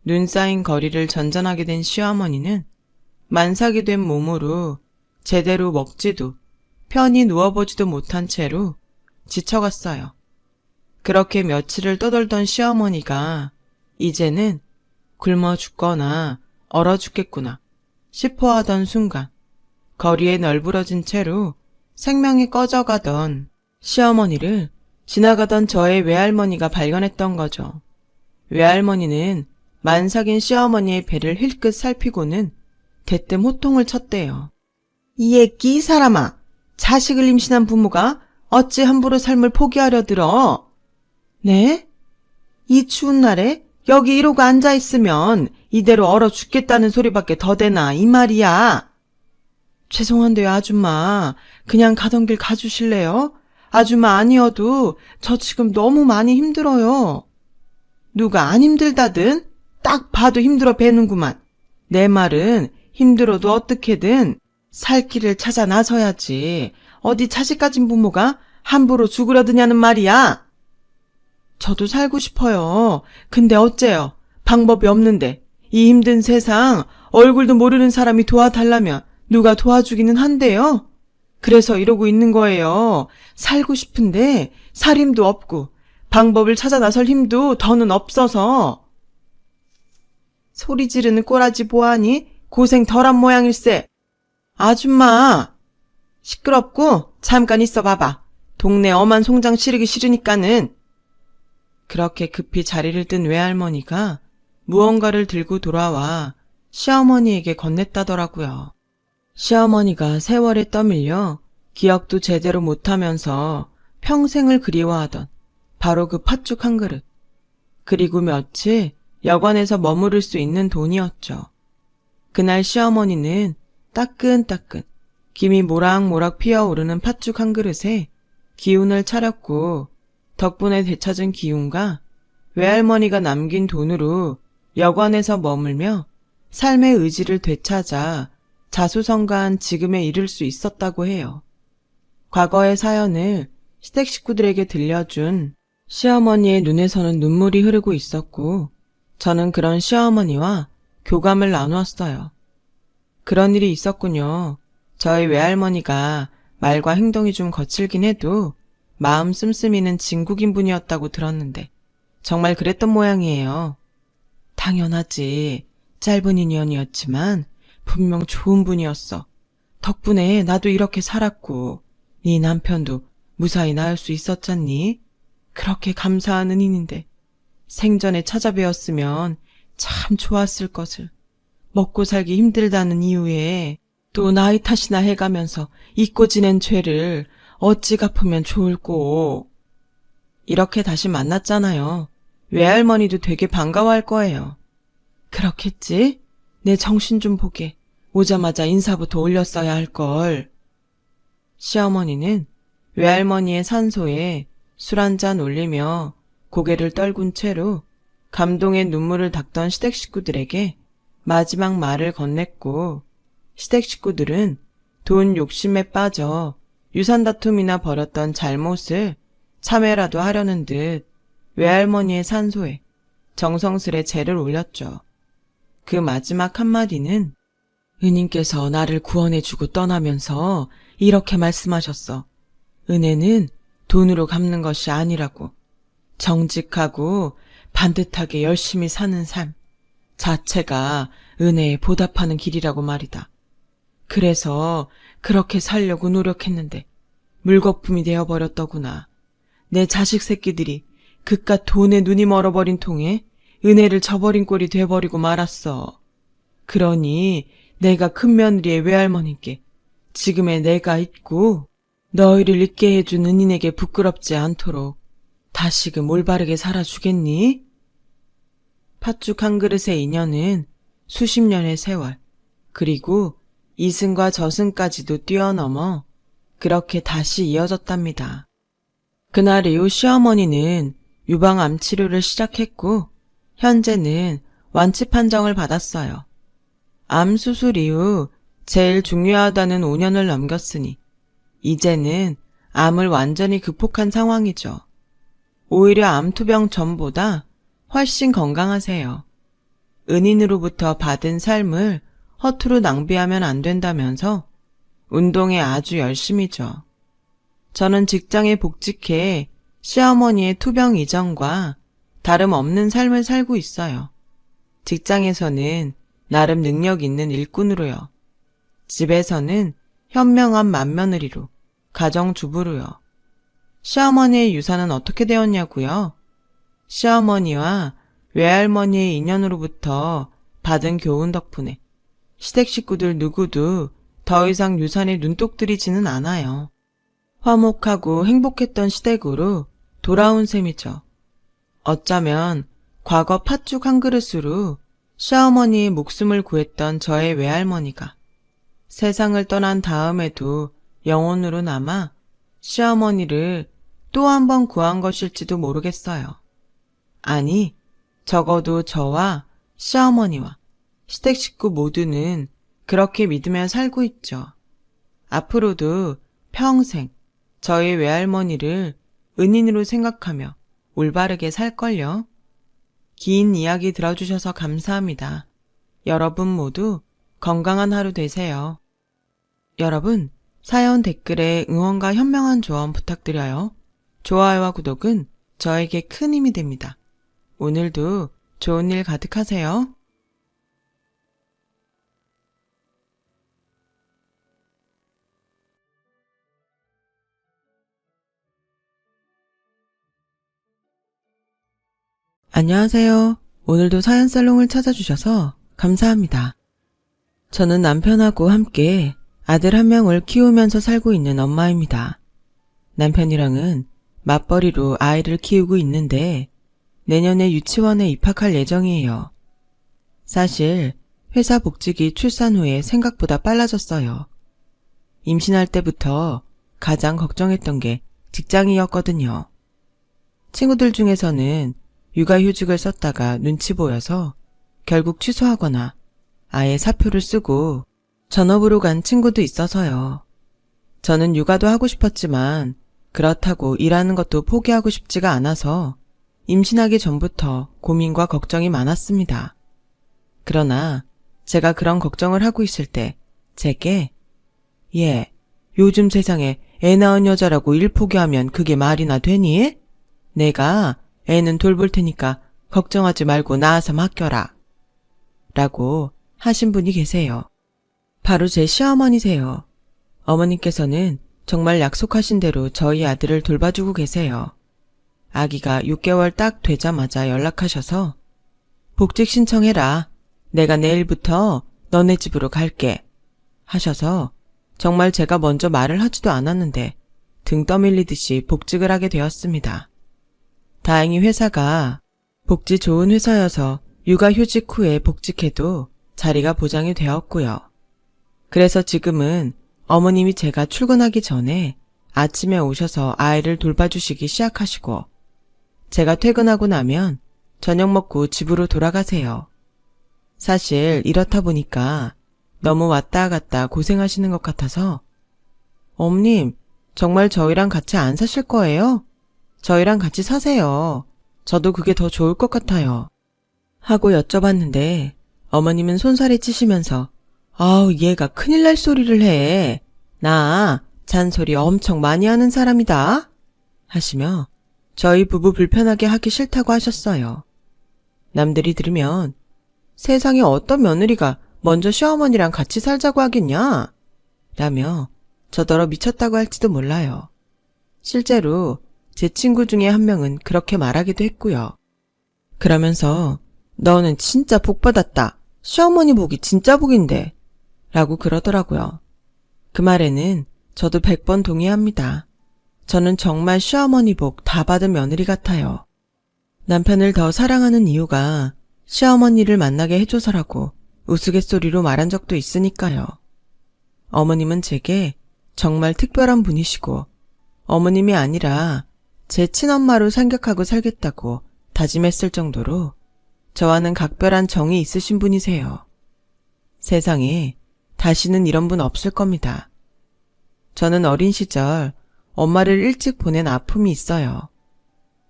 눈 쌓인 거리를 전전하게 된 시어머니는 만삭이 된 몸으로 제대로 먹지도 편히 누워보지도 못한 채로 지쳐갔어요. 그렇게 며칠을 떠돌던 시어머니가 이제는 굶어 죽거나 얼어 죽겠구나 싶어하던 순간 거리에 널브러진 채로 생명이 꺼져가던 시어머니를 지나가던 저의 외할머니가 발견했던 거죠. 외할머니는 만삭인 시어머니의 배를 힐끗 살피고는 대뜸 호통을 쳤대요. 이 애끼 사람아! 자식을 임신한 부모가 어찌 함부로 삶을 포기하려 들어? 네? 이 추운 날에 여기 이러고 앉아있으면 이대로 얼어 죽겠다는 소리밖에 더 되나 이 말이야. 죄송한데요 아줌마. 그냥 가던 길 가주실래요? 아줌마 아니어도 저 지금 너무 많이 힘들어요. 누가 안 힘들다든? 딱 봐도 힘들어 배는구만. 내 말은 힘들어도 어떻게든 살 길을 찾아 나서야지. 어디 자식 가진 부모가 함부로 죽으려 드냐는 말이야. 저도 살고 싶어요. 근데 어째요? 방법이 없는데. 이 힘든 세상 얼굴도 모르는 사람이 도와달라면 누가 도와주기는 한데요. 그래서 이러고 있는 거예요. 살고 싶은데 살 힘도 없고 방법을 찾아 나설 힘도 더는 없어서. 소리 지르는 꼬라지 보아하니 고생 덜한 모양일세. 아줌마! 시끄럽고 잠깐 있어 봐봐. 동네 엄한 송장 치르기 싫으니까는. 그렇게 급히 자리를 뜬 외할머니가 무언가를 들고 돌아와 시어머니에게 건넸다더라고요. 시어머니가 세월에 떠밀려 기억도 제대로 못하면서 평생을 그리워하던 바로 그 팥죽 한 그릇. 그리고 며칠 여관에서 머무를 수 있는 돈이었죠. 그날 시어머니는 따끈따끈 김이 모락모락 피어오르는 팥죽 한 그릇에 기운을 차렸고 덕분에 되찾은 기운과 외할머니가 남긴 돈으로 여관에서 머물며 삶의 의지를 되찾아 자수성가한 지금에 이를 수 있었다고 해요. 과거의 사연을 시댁 식구들에게 들려준 시어머니의 눈에서는 눈물이 흐르고 있었고 저는 그런 시어머니와 교감을 나누었어요. 그런 일이 있었군요. 저희 외할머니가 말과 행동이 좀 거칠긴 해도 마음 씀씀이는 진국인 분이었다고 들었는데 정말 그랬던 모양이에요. 당연하지. 짧은 인연이었지만 분명 좋은 분이었어. 덕분에 나도 이렇게 살았고 네 남편도 무사히 나을 수 있었잖니? 그렇게 감사한 은인인데 생전에 찾아뵈었으면 참 좋았을 것을. 먹고 살기 힘들다는 이유에 또 나이 탓이나 해가면서 잊고 지낸 죄를 어찌 갚으면 좋을꼬. 이렇게 다시 만났잖아요. 외할머니도 되게 반가워할 거예요. 그렇겠지? 내 정신 좀 보게. 오자마자 인사부터 올렸어야 할걸. 시어머니는 외할머니의 산소에 술 한 잔 올리며 고개를 떨군 채로 감동의 눈물을 닦던 시댁 식구들에게 마지막 말을 건넸고, 시댁 식구들은 돈 욕심에 빠져 유산 다툼이나 벌였던 잘못을 참회라도 하려는 듯 외할머니의 산소에 정성스레 제를 올렸죠. 그 마지막 한마디는 은인께서 나를 구원해주고 떠나면서 이렇게 말씀하셨어. 은혜는 돈으로 갚는 것이 아니라고. 정직하고 반듯하게 열심히 사는 삶 자체가 은혜에 보답하는 길이라고 말이다. 그래서 그렇게 살려고 노력했는데 물거품이 되어버렸더구나. 내 자식 새끼들이 그깟 돈에 눈이 멀어버린 통에 은혜를 저버린 꼴이 돼버리고 말았어. 그러니 내가 큰며느리의 외할머니께 지금의 내가 있고 너희를 있게 해준 은인에게 부끄럽지 않도록 다시금 올바르게 살아주겠니? 팥죽 한 그릇의 인연은 수십 년의 세월, 그리고 이승과 저승까지도 뛰어넘어 그렇게 다시 이어졌답니다. 그날 이후 시어머니는 유방암 치료를 시작했고 현재는 완치 판정을 받았어요. 암 수술 이후 제일 중요하다는 5년을 넘겼으니 이제는 암을 완전히 극복한 상황이죠. 오히려 암투병 전보다 훨씬 건강하세요. 은인으로부터 받은 삶을 허투루 낭비하면 안 된다면서 운동에 아주 열심이죠. 저는 직장에 복직해 시어머니의 투병 이전과 다름없는 삶을 살고 있어요. 직장에서는 나름 능력 있는 일꾼으로요. 집에서는 현명한 맏며느리로, 가정주부로요. 시어머니의 유산은 어떻게 되었냐고요? 시어머니와 외할머니의 인연으로부터 받은 교훈 덕분에 시댁 식구들 누구도 더 이상 유산에 눈독 들이지는 않아요. 화목하고 행복했던 시댁으로 돌아온 셈이죠. 어쩌면 과거 팥죽 한 그릇으로 시어머니의 목숨을 구했던 저의 외할머니가 세상을 떠난 다음에도 영혼으로 남아 시어머니를 또 한 번 구한 것일지도 모르겠어요. 아니, 적어도 저와 시어머니와 시댁 식구 모두는 그렇게 믿으며 살고 있죠. 앞으로도 평생 저희 외할머니를 은인으로 생각하며 올바르게 살걸요. 긴 이야기 들어주셔서 감사합니다. 여러분 모두 건강한 하루 되세요. 여러분, 사연 댓글에 응원과 현명한 조언 부탁드려요. 좋아요와 구독은 저에게 큰 힘이 됩니다. 오늘도 좋은 일 가득하세요. 안녕하세요. 오늘도 사연살롱을 찾아주셔서 감사합니다. 저는 남편하고 함께 아들 한 명을 키우면서 살고 있는 엄마입니다. 남편이랑은 맞벌이로 아이를 키우고 있는데 내년에 유치원에 입학할 예정이에요. 사실 회사 복직이 출산 후에 생각보다 빨라졌어요. 임신할 때부터 가장 걱정했던 게 직장이었거든요. 친구들 중에서는 육아휴직을 썼다가 눈치 보여서 결국 취소하거나 아예 사표를 쓰고 전업으로 간 친구도 있어서요. 저는 육아도 하고 싶었지만 그렇다고 일하는 것도 포기하고 싶지가 않아서 임신하기 전부터 고민과 걱정이 많았습니다. 그러나 제가 그런 걱정을 하고 있을 때 제게 요즘 세상에 애 낳은 여자라고 일 포기하면 그게 말이나 되니? 내가 애는 돌볼 테니까 걱정하지 말고 나와서 맡겨라. 라고 하신 분이 계세요. 바로 제 시어머니세요. 어머님께서는 정말 약속하신 대로 저희 아들을 돌봐주고 계세요. 아기가 6개월 딱 되자마자 연락하셔서 복직 신청해라. 내가 내일부터 너네 집으로 갈게. 하셔서 정말 제가 먼저 말을 하지도 않았는데 등 떠밀리듯이 복직을 하게 되었습니다. 다행히 회사가 복지 좋은 회사여서 육아휴직 후에 복직해도 자리가 보장이 되었고요. 그래서 지금은 어머님이 제가 출근하기 전에 아침에 오셔서 아이를 돌봐주시기 시작하시고 제가 퇴근하고 나면 저녁 먹고 집으로 돌아가세요. 사실 이렇다 보니까 너무 왔다 갔다 고생하시는 것 같아서 어머님, 정말 저희랑 같이 안 사실 거예요? 저희랑 같이 사세요. 저도 그게 더 좋을 것 같아요. 하고 여쭤봤는데 어머님은 손살이 찌시면서 아우 얘가 큰일 날 소리를 해. 나 잔소리 엄청 많이 하는 사람이다. 하시며 저희 부부 불편하게 하기 싫다고 하셨어요. 남들이 들으면 세상에 어떤 며느리가 먼저 시어머니랑 같이 살자고 하겠냐? 라며 저더러 미쳤다고 할지도 몰라요. 실제로 제 친구 중에 한 명은 그렇게 말하기도 했고요. 그러면서 너는 진짜 복 받았다. 시어머니 복이 진짜 복인데. 라고 그러더라고요. 그 말에는 저도 100번 동의합니다. 저는 정말 시어머니 복 다 받은 며느리 같아요. 남편을 더 사랑하는 이유가 시어머니를 만나게 해줘서라고 우스갯소리로 말한 적도 있으니까요. 어머님은 제게 정말 특별한 분이시고 어머님이 아니라 제 친엄마로 생각하고 살겠다고 다짐했을 정도로 저와는 각별한 정이 있으신 분이세요. 세상에 다시는 이런 분 없을 겁니다. 저는 어린 시절 엄마를 일찍 보낸 아픔이 있어요.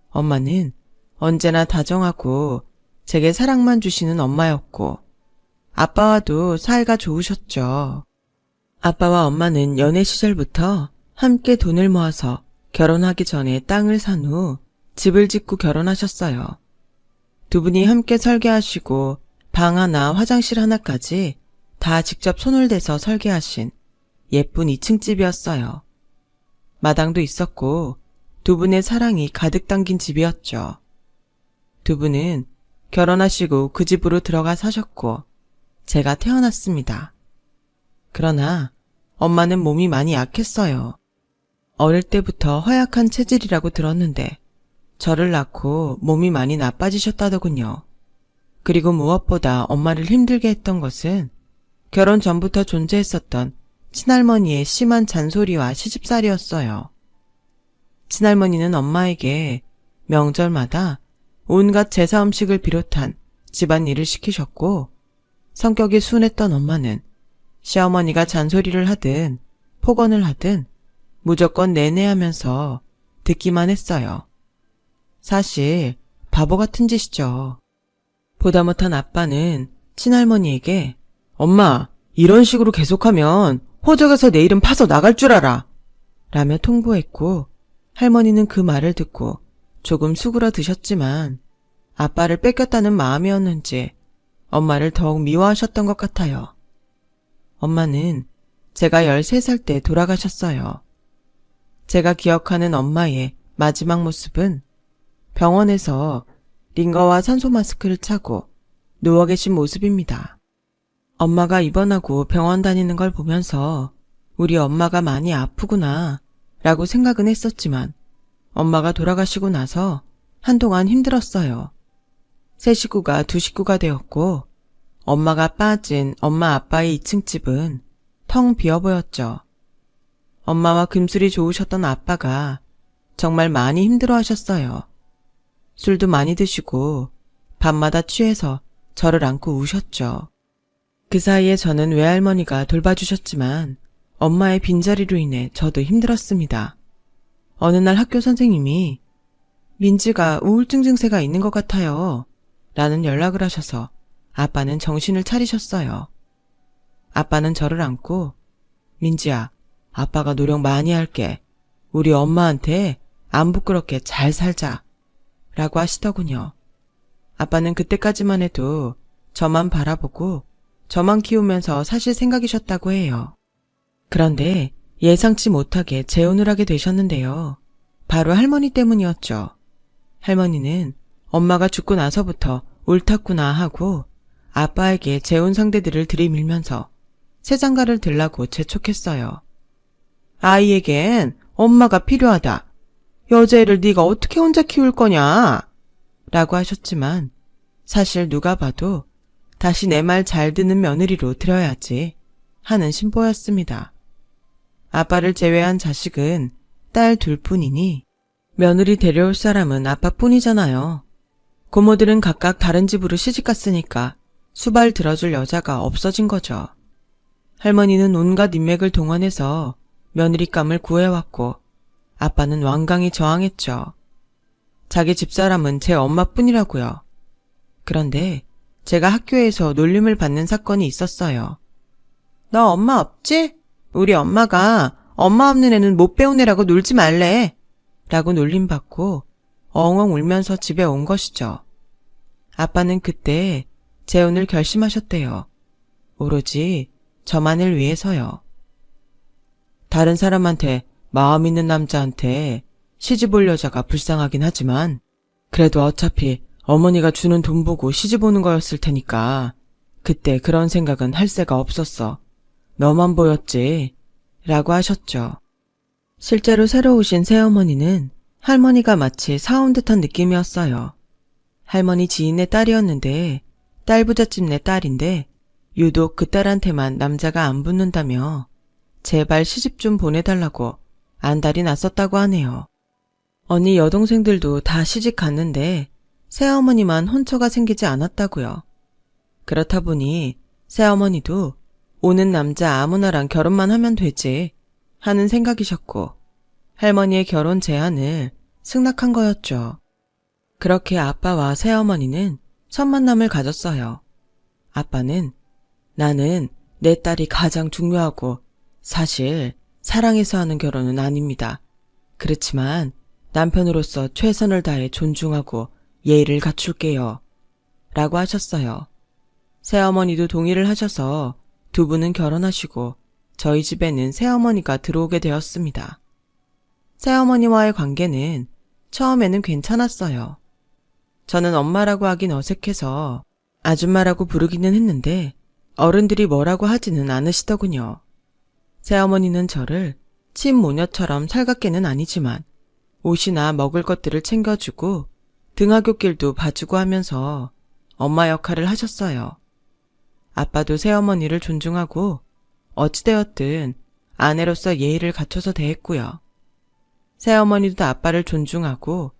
엄마는 언제나 다정하고 제게 사랑만 주시는 엄마였고 아빠와도 사이가 좋으셨죠. 아빠와 엄마는 연애 시절부터 함께 돈을 모아서 결혼하기 전에 땅을 산 후 집을 짓고 결혼하셨어요. 두 분이 함께 설계하시고 방 하나, 화장실 하나까지 다 직접 손을 대서 설계하신 예쁜 2층 집이었어요. 마당도 있었고 두 분의 사랑이 가득 담긴 집이었죠. 두 분은 결혼하시고 그 집으로 들어가 사셨고 제가 태어났습니다. 그러나 엄마는 몸이 많이 약했어요. 어릴 때부터 허약한 체질이라고 들었는데 저를 낳고 몸이 많이 나빠지셨다더군요. 그리고 무엇보다 엄마를 힘들게 했던 것은 결혼 전부터 존재했었던 친할머니의 심한 잔소리와 시집살이였어요. 친할머니는 엄마에게 명절마다 온갖 제사 음식을 비롯한 집안일을 시키셨고 성격이 순했던 엄마는 시어머니가 잔소리를 하든 폭언을 하든 무조건 내내하면서 듣기만 했어요. 사실 바보 같은 짓이죠. 보다 못한 아빠는 친할머니에게 엄마, 이런 식으로 계속하면 호적에서 내 이름 파서 나갈 줄 알아. 라며 통보했고 할머니는 그 말을 듣고 조금 수그러드셨지만 아빠를 뺏겼다는 마음이었는지 엄마를 더욱 미워하셨던 것 같아요. 엄마는 제가 13살 때 돌아가셨어요. 제가 기억하는 엄마의 마지막 모습은 병원에서 링거와 산소 마스크를 차고 누워 계신 모습입니다. 엄마가 입원하고 병원 다니는 걸 보면서 우리 엄마가 많이 아프구나 라고 생각은 했었지만 엄마가 돌아가시고 나서 한동안 힘들었어요. 세 식구가 두 식구가 되었고 엄마가 빠진 엄마 아빠의 2층 집은 텅 비어 보였죠. 엄마와 금술이 좋으셨던 아빠가 정말 많이 힘들어하셨어요. 술도 많이 드시고 밤마다 취해서 저를 안고 우셨죠. 그 사이에 저는 외할머니가 돌봐주셨지만 엄마의 빈자리로 인해 저도 힘들었습니다. 어느 날 학교 선생님이 민지가 우울증 증세가 있는 것 같아요. 라는 연락을 하셔서 아빠는 정신을 차리셨어요. 아빠는 저를 안고 민지야, 아빠가 노력 많이 할게. 우리 엄마한테 안 부끄럽게 잘 살자. 라고 하시더군요. 아빠는 그때까지만 해도 저만 바라보고 저만 키우면서 사실 생각이셨다고 해요. 그런데 예상치 못하게 재혼을 하게 되셨는데요. 바로 할머니 때문이었죠. 할머니는 엄마가 죽고 나서부터 옳았구나 하고 아빠에게 재혼 상대들을 들이밀면서 새 장가를 들라고 재촉했어요. 아이에겐 엄마가 필요하다. 여자애를 네가 어떻게 혼자 키울 거냐? 라고 하셨지만 사실 누가 봐도 다시 내 말 잘 듣는 며느리로 들여야지 하는 신보였습니다. 아빠를 제외한 자식은 딸 둘뿐이니 며느리 데려올 사람은 아빠뿐이잖아요. 고모들은 각각 다른 집으로 시집갔으니까 수발 들어줄 여자가 없어진 거죠. 할머니는 온갖 인맥을 동원해서 며느리감을 구해왔고 아빠는 완강히 저항했죠. 자기 집사람은 제 엄마뿐이라고요. 그런데 제가 학교에서 놀림을 받는 사건이 있었어요. 너 엄마 없지? 우리 엄마가 엄마 없는 애는 못 배운 애라고 놀지 말래. 라고 놀림받고 엉엉 울면서 집에 온 것이죠. 아빠는 그때 재혼을 결심하셨대요. 오로지 저만을 위해서요. 다른 사람한테 마음 있는 남자한테 시집 올 여자가 불쌍하긴 하지만 그래도 어차피 어머니가 주는 돈 보고 시집 오는 거였을 테니까 그때 그런 생각은 할 새가 없었어. 너만 보였지. 라고 하셨죠. 실제로 새로 오신 새어머니는 할머니가 마치 사온 듯한 느낌이었어요. 할머니 지인의 딸이었는데 딸 부잣집 내 딸인데 유독 그 딸한테만 남자가 안 붙는다며 제발 시집 좀 보내달라고 안달이 났었다고 하네요. 언니 여동생들도 다 시집 갔는데 새어머니만 혼처가 생기지 않았다고요. 그렇다 보니 새어머니도 오는 남자 아무나랑 결혼만 하면 되지 하는 생각이셨고 할머니의 결혼 제안을 승낙한 거였죠. 그렇게 아빠와 새어머니는 첫 만남을 가졌어요. 아빠는 나는 내 딸이 가장 중요하고 사실 사랑해서 하는 결혼은 아닙니다. 그렇지만 남편으로서 최선을 다해 존중하고 예의를 갖출게요. 라고 하셨어요. 새어머니도 동의를 하셔서 두 분은 결혼하시고 저희 집에는 새어머니가 들어오게 되었습니다. 새어머니와의 관계는 처음에는 괜찮았어요. 저는 엄마라고 하긴 어색해서 아줌마라고 부르기는 했는데 어른들이 뭐라고 하지는 않으시더군요. 새어머니는 저를 친모녀처럼 살갑게는 아니지만 옷이나 먹을 것들을 챙겨주고 등하굣길도 봐주고 하면서 엄마 역할을 하셨어요. 아빠도 새어머니를 존중하고 어찌되었든 아내로서 예의를 갖춰서 대했고요. 새어머니도 아빠를 존중하고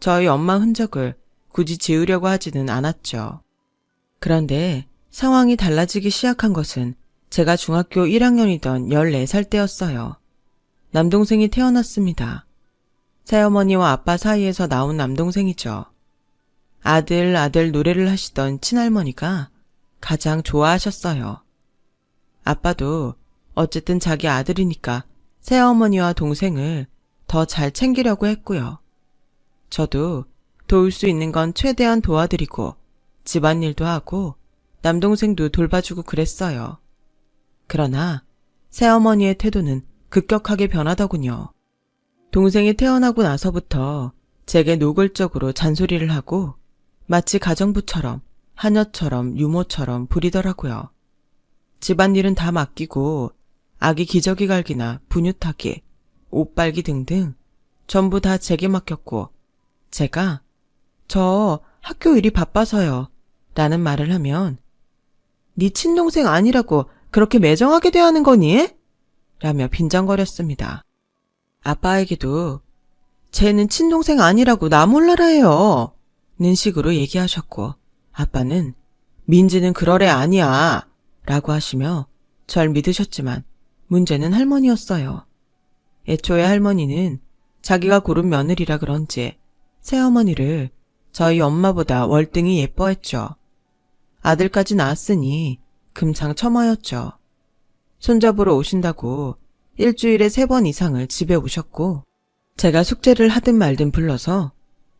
저희 엄마 흔적을 굳이 지우려고 하지는 않았죠. 그런데 상황이 달라지기 시작한 것은 제가 중학교 1학년이던 14살 때였어요. 남동생이 태어났습니다. 새어머니와 아빠 사이에서 나온 남동생이죠. 아들 노래를 하시던 친할머니가 가장 좋아하셨어요. 아빠도 어쨌든 자기 아들이니까 새어머니와 동생을 더 잘 챙기려고 했고요. 저도 도울 수 있는 건 최대한 도와드리고 집안일도 하고 남동생도 돌봐주고 그랬어요. 그러나 새어머니의 태도는 급격하게 변하더군요. 동생이 태어나고 나서부터 제게 노골적으로 잔소리를 하고 마치 가정부처럼 하녀처럼 유모처럼 부리더라고요. 집안일은 다 맡기고 아기 기저귀 갈기나 분유 타기, 옷 빨기 등등 전부 다 제게 맡겼고 제가 저 학교 일이 바빠서요 라는 말을 하면 네 친동생 아니라고 그렇게 매정하게 대하는 거니? 라며 빈정거렸습니다. 아빠에게도 쟤는 친동생 아니라고 나 몰라라 해요 는 식으로 얘기하셨고 아빠는 민지는 그럴 애 아니야 라고 하시며 절 믿으셨지만 문제는 할머니였어요. 애초에 할머니는 자기가 고른 며느리라 그런지 새어머니를 저희 엄마보다 월등히 예뻐했죠. 아들까지 낳았으니 금상첨화였죠. 손잡으러 오신다고 일주일에 3번 이상을 집에 오셨고, 제가 숙제를 하든 말든 불러서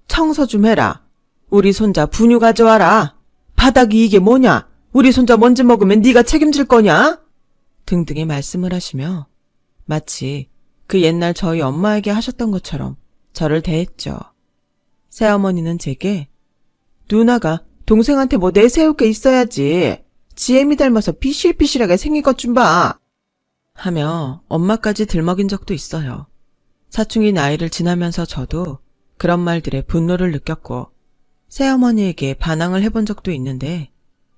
청소 좀 해라. 우리 손자 분유 가져와라. 바닥이 이게 뭐냐? 우리 손자 먼지 먹으면 네가 책임질 거냐? 등등의 말씀을 하시며 마치 그 옛날 저희 엄마에게 하셨던 것처럼 저를 대했죠. 새어머니는 제게 누나가 동생한테 뭐 내세울 게 있어야지. 지혜미 닮아서 비실비실하게 생긴 것 좀 봐. 하며 엄마까지 들먹인 적도 있어요. 사춘기 나이를 지나면서 저도 그런 말들에 분노를 느꼈고 새어머니에게 반항을 해본 적도 있는데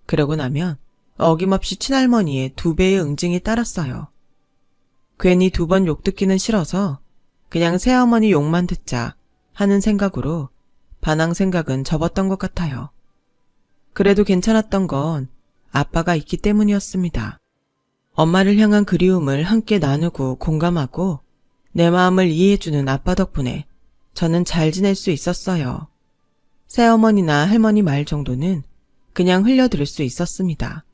그러고 나면 어김없이 친할머니의 2배의 응징이 따랐어요. 괜히 2번 욕 듣기는 싫어서 그냥 새어머니 욕만 듣자 하는 생각으로 반항 생각은 접었던 것 같아요. 그래도 괜찮았던 건 아빠가 있기 때문이었습니다. 엄마를 향한 그리움을 함께 나누고 공감하고 내 마음을 이해해주는 아빠 덕분에 저는 잘 지낼 수 있었어요. 새어머니나 할머니 말 정도는 그냥 흘려들을 수 있었습니다.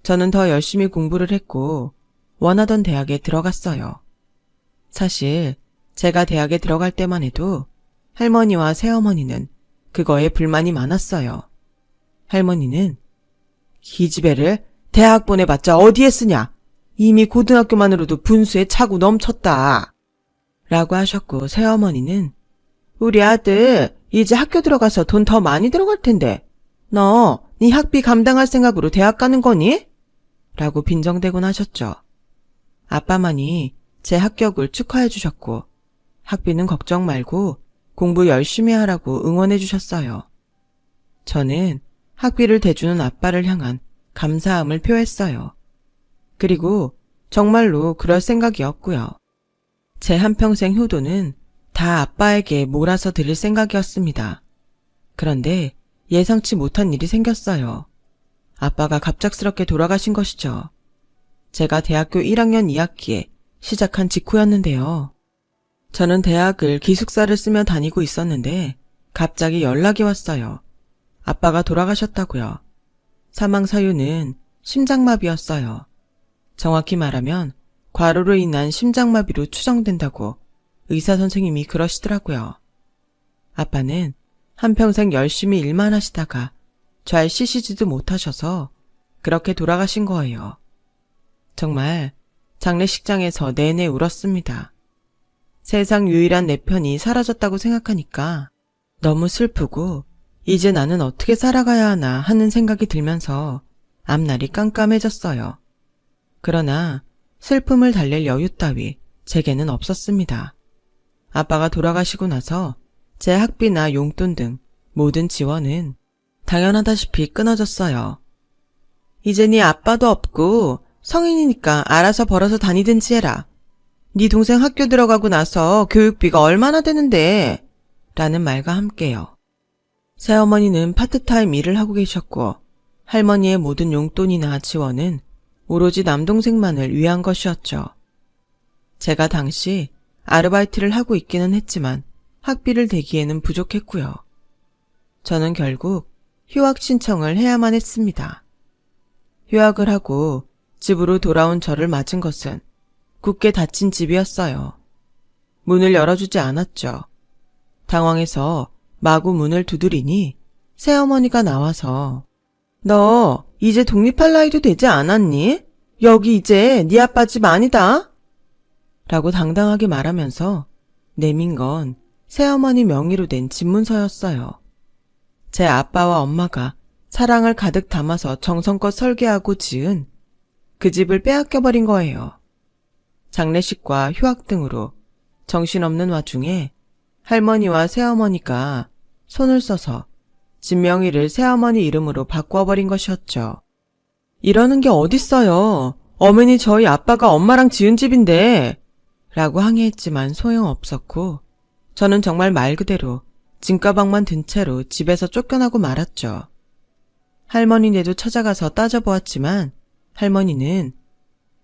저는 더 열심히 공부를 했고 원하던 대학에 들어갔어요. 사실 제가 대학에 들어갈 때만 해도 할머니와 새어머니는 그거에 불만이 많았어요. 할머니는 기집애를 대학 보내봤자 어디에 쓰냐? 이미 고등학교만으로도 분수에 차고 넘쳤다. 라고 하셨고 새어머니는 우리 아들 이제 학교 들어가서 돈 더 많이 들어갈 텐데 너 네 학비 감당할 생각으로 대학 가는 거니? 라고 빈정대곤 하셨죠. 아빠만이 제 합격을 축하해 주셨고 학비는 걱정 말고 공부 열심히 하라고 응원해 주셨어요. 저는 학비를 대주는 아빠를 향한 감사함을 표했어요. 그리고 정말로 그럴 생각이었고요. 제 한평생 효도는 다 아빠에게 몰아서 드릴 생각이었습니다. 그런데 예상치 못한 일이 생겼어요. 아빠가 갑작스럽게 돌아가신 것이죠. 제가 대학교 1학년 2학기에 시작한 직후였는데요. 저는 대학을 기숙사를 쓰며 다니고 있었는데 갑자기 연락이 왔어요. 아빠가 돌아가셨다고요. 사망 사유는 심장마비였어요. 정확히 말하면 과로로 인한 심장마비로 추정된다고 의사 선생님이 그러시더라고요. 아빠는 한평생 열심히 일만 하시다가 잘 쉬시지도 못하셔서 그렇게 돌아가신 거예요. 정말 장례식장에서 내내 울었습니다. 세상 유일한 내 편이 사라졌다고 생각하니까 너무 슬프고 이제 나는 어떻게 살아가야 하나 하는 생각이 들면서 앞날이 깜깜해졌어요. 그러나 슬픔을 달랠 여유 따위 제게는 없었습니다. 아빠가 돌아가시고 나서 제 학비나 용돈 등 모든 지원은 당연하다시피 끊어졌어요. 이제 네 아빠도 없고 성인이니까 알아서 벌어서 다니든지 해라. 네 동생 학교 들어가고 나서 교육비가 얼마나 되는데? 라는 말과 함께요. 새어머니는 파트타임 일을 하고 계셨고 할머니의 모든 용돈이나 지원은 오로지 남동생만을 위한 것이었죠. 제가 당시 아르바이트를 하고 있기는 했지만 학비를 대기에는 부족했고요. 저는 결국 휴학 신청을 해야만 했습니다. 휴학을 하고 집으로 돌아온 저를 맞은 것은 굳게 닫힌 집이었어요. 문을 열어주지 않았죠. 당황해서 마구 문을 두드리니 새어머니가 나와서 너 이제 독립할 나이도 되지 않았니? 여기 이제 네 아빠 집 아니다. 라고 당당하게 말하면서 내민 건 새어머니 명의로 된 집문서였어요. 제 아빠와 엄마가 사랑을 가득 담아서 정성껏 설계하고 지은 그 집을 빼앗겨버린 거예요. 장례식과 휴학 등으로 정신없는 와중에 할머니와 새어머니가 손을 써서 집 명의를 새어머니 이름으로 바꿔버린 것이었죠. 이러는 게 어딨어요. 어머니 저희 아빠가 엄마랑 지은 집인데 라고 항의했지만 소용없었고 저는 정말 말 그대로 짐가방만 든 채로 집에서 쫓겨나고 말았죠. 할머니네도 찾아가서 따져보았지만 할머니는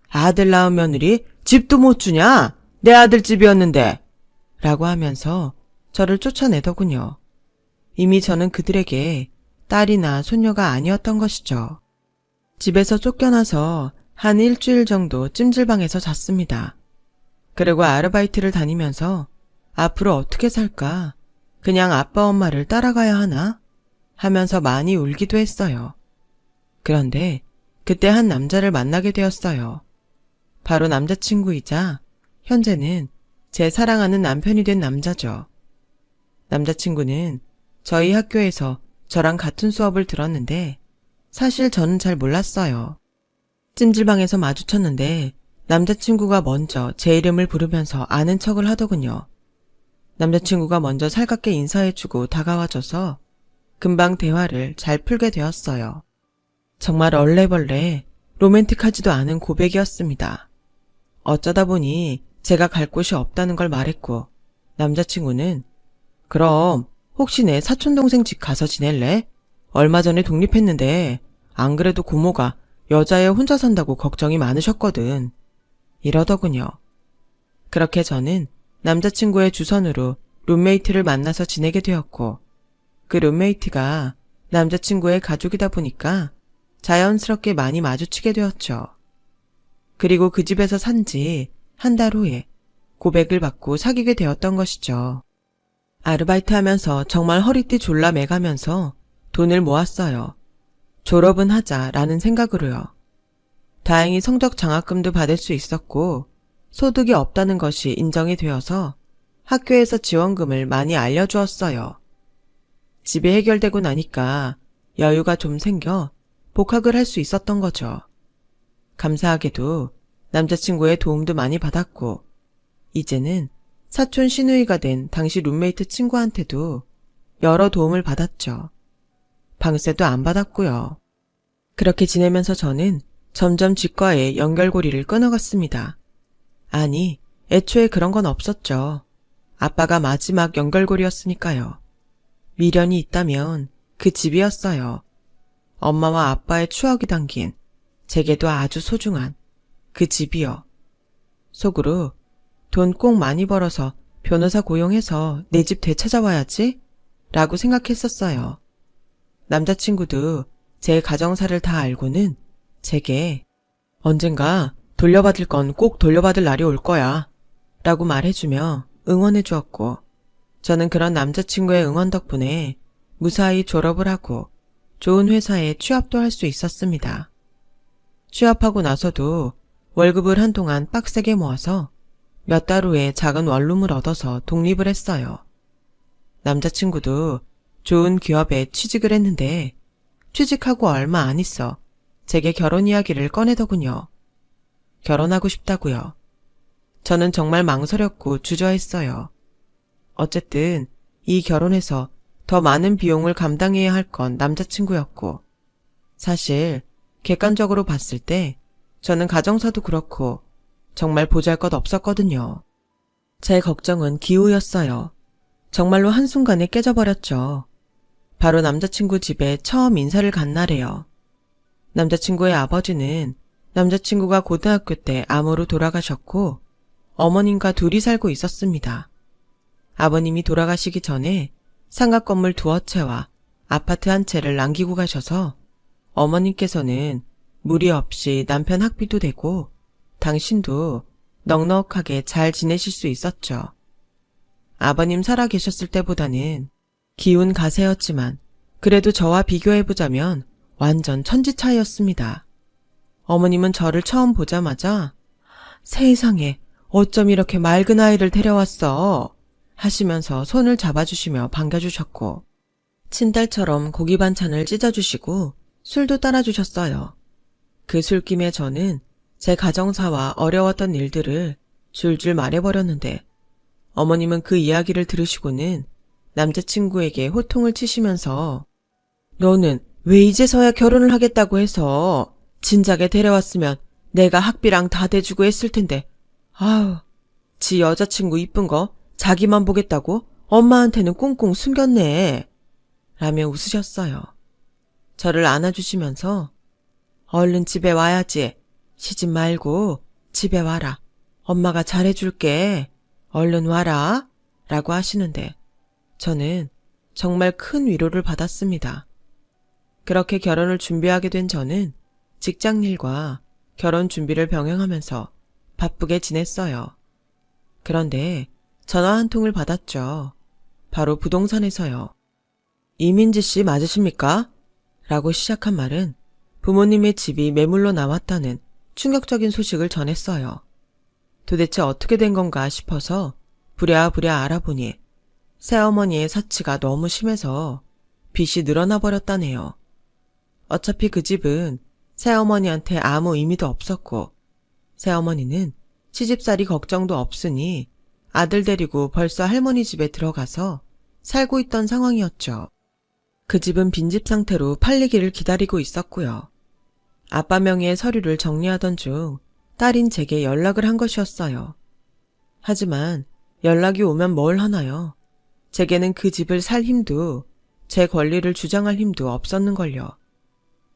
아들 낳은 며느리 집도 못 주냐? 내 아들 집이었는데 라고 하면서 저를 쫓아내더군요. 이미 저는 그들에게 딸이나 손녀가 아니었던 것이죠. 집에서 쫓겨나서 한 일주일 정도 찜질방에서 잤습니다. 그리고 아르바이트를 다니면서 앞으로 어떻게 살까? 그냥 아빠 엄마를 따라가야 하나? 하면서 많이 울기도 했어요. 그런데 그때 한 남자를 만나게 되었어요. 바로 남자친구이자 현재는 제 사랑하는 남편이 된 남자죠. 남자친구는 저희 학교에서 저랑 같은 수업을 들었는데 사실 저는 잘 몰랐어요. 찜질방에서 마주쳤는데 남자친구가 먼저 제 이름을 부르면서 아는 척을 하더군요. 남자친구가 먼저 살갑게 인사해주고 다가와줘서 금방 대화를 잘 풀게 되었어요. 정말 얼레벌레 로맨틱하지도 않은 고백이었습니다. 어쩌다 보니 제가 갈 곳이 없다는 걸 말했고 남자친구는 그럼 혹시 내 사촌동생 집 가서 지낼래? 얼마 전에 독립했는데 안 그래도 고모가 여자애 혼자 산다고 걱정이 많으셨거든. 이러더군요. 그렇게 저는 남자친구의 주선으로 룸메이트를 만나서 지내게 되었고 그 룸메이트가 남자친구의 가족이다 보니까 자연스럽게 많이 마주치게 되었죠. 그리고 그 집에서 산 지 한 달 후에 고백을 받고 사귀게 되었던 것이죠. 아르바이트 하면서 정말 허리띠 졸라 매가면서 돈을 모았어요. 졸업은 하자라는 생각으로요. 다행히 성적 장학금도 받을 수 있었고 소득이 없다는 것이 인정이 되어서 학교에서 지원금을 많이 알려주었어요. 집이 해결되고 나니까 여유가 좀 생겨 복학을 할 수 있었던 거죠. 감사하게도 남자친구의 도움도 많이 받았고 이제는 사촌 시누이가 된 당시 룸메이트 친구한테도 여러 도움을 받았죠. 방세도 안 받았고요. 그렇게 지내면서 저는 점점 집과의 연결고리를 끊어갔습니다. 아니, 애초에 그런 건 없었죠. 아빠가 마지막 연결고리였으니까요. 미련이 있다면 그 집이었어요. 엄마와 아빠의 추억이 담긴 제게도 아주 소중한 그 집이요. 속으로 돈 꼭 많이 벌어서 변호사 고용해서 내 집 되찾아와야지 라고 생각했었어요. 남자친구도 제 가정사를 다 알고는 제게 언젠가 돌려받을 건 꼭 돌려받을 날이 올 거야 라고 말해주며 응원해 주었고 저는 그런 남자친구의 응원 덕분에 무사히 졸업을 하고 좋은 회사에 취업도 할 수 있었습니다. 취업하고 나서도 월급을 한동안 빡세게 모아서 몇 달 후에 작은 원룸을 얻어서 독립을 했어요. 남자친구도 좋은 기업에 취직을 했는데 취직하고 얼마 안 있어 제게 결혼 이야기를 꺼내더군요. 결혼하고 싶다고요. 저는 정말 망설였고 주저했어요. 어쨌든 이 결혼에서 더 많은 비용을 감당해야 할 건 남자친구였고 사실 객관적으로 봤을 때 저는 가정사도 그렇고 정말 보잘것 없었거든요. 제 걱정은 기우였어요. 정말로 한순간에 깨져버렸죠. 바로 남자친구 집에 처음 인사를 간 날에요. 남자친구의 아버지는 남자친구가 고등학교 때 암으로 돌아가셨고 어머님과 둘이 살고 있었습니다. 아버님이 돌아가시기 전에 상가 건물 2채와 아파트 한 채를 남기고 가셔서 어머님께서는 무리 없이 남편 학비도 되고 당신도 넉넉하게 잘 지내실 수 있었죠. 아버님 살아 계셨을 때보다는 기운 가세였지만 그래도 저와 비교해보자면 완전 천지 차이였습니다. 어머님은 저를 처음 보자마자 세상에 어쩜 이렇게 맑은 아이를 데려왔어 하시면서 손을 잡아주시며 반겨주셨고 친딸처럼 고기 반찬을 찢어주시고 술도 따라주셨어요. 그 술김에 저는 제 가정사와 어려웠던 일들을 줄줄 말해버렸는데 어머님은 그 이야기를 들으시고는 남자친구에게 호통을 치시면서 너는 왜 이제서야 결혼을 하겠다고 해서 진작에 데려왔으면 내가 학비랑 다 대주고 했을 텐데 아우 지 여자친구 이쁜 거 자기만 보겠다고 엄마한테는 꽁꽁 숨겼네 라며 웃으셨어요. 저를 안아주시면서 얼른 집에 와야지. 시집 말고 집에 와라. 엄마가 잘해줄게. 얼른 와라. 라고 하시는데 저는 정말 큰 위로를 받았습니다. 그렇게 결혼을 준비하게 된 저는 직장일과 결혼 준비를 병행하면서 바쁘게 지냈어요. 그런데 전화 한 통을 받았죠. 바로 부동산에서요. 이민지 씨 맞으십니까? 라고 시작한 말은 부모님의 집이 매물로 나왔다는 충격적인 소식을 전했어요. 도대체 어떻게 된 건가 싶어서 부랴부랴 알아보니 새어머니의 사치가 너무 심해서 빚이 늘어나 버렸다네요. 어차피 그 집은 새어머니한테 아무 의미도 없었고 새어머니는 시집살이 걱정도 없으니 아들 데리고 벌써 할머니 집에 들어가서 살고 있던 상황이었죠. 그 집은 빈집 상태로 팔리기를 기다리고 있었고요. 아빠 명의의 서류를 정리하던 중 딸인 제게 연락을 한 것이었어요. 하지만 연락이 오면 뭘 하나요? 제게는 그 집을 살 힘도 제 권리를 주장할 힘도 없었는걸요.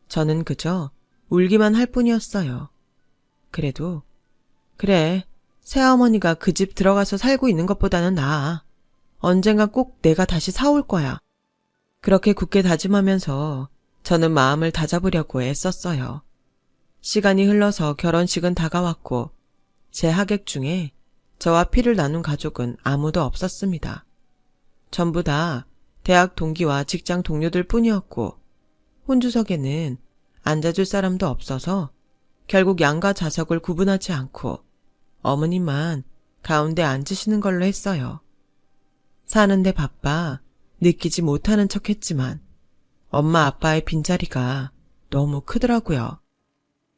저는 그저 울기만 할 뿐이었어요. 그래도 그래, 새어머니가 그 집 들어가서 살고 있는 것보다는 나아. 언젠가 꼭 내가 다시 사올 거야. 그렇게 굳게 다짐하면서 저는 마음을 다잡으려고 애썼어요. 시간이 흘러서 결혼식은 다가왔고 제 하객 중에 저와 피를 나눈 가족은 아무도 없었습니다. 전부 다 대학 동기와 직장 동료들 뿐이었고 혼주석에는 앉아줄 사람도 없어서 결국 양가 좌석을 구분하지 않고 어머님만 가운데 앉으시는 걸로 했어요. 사는데 바빠 느끼지 못하는 척했지만 엄마 아빠의 빈자리가 너무 크더라고요.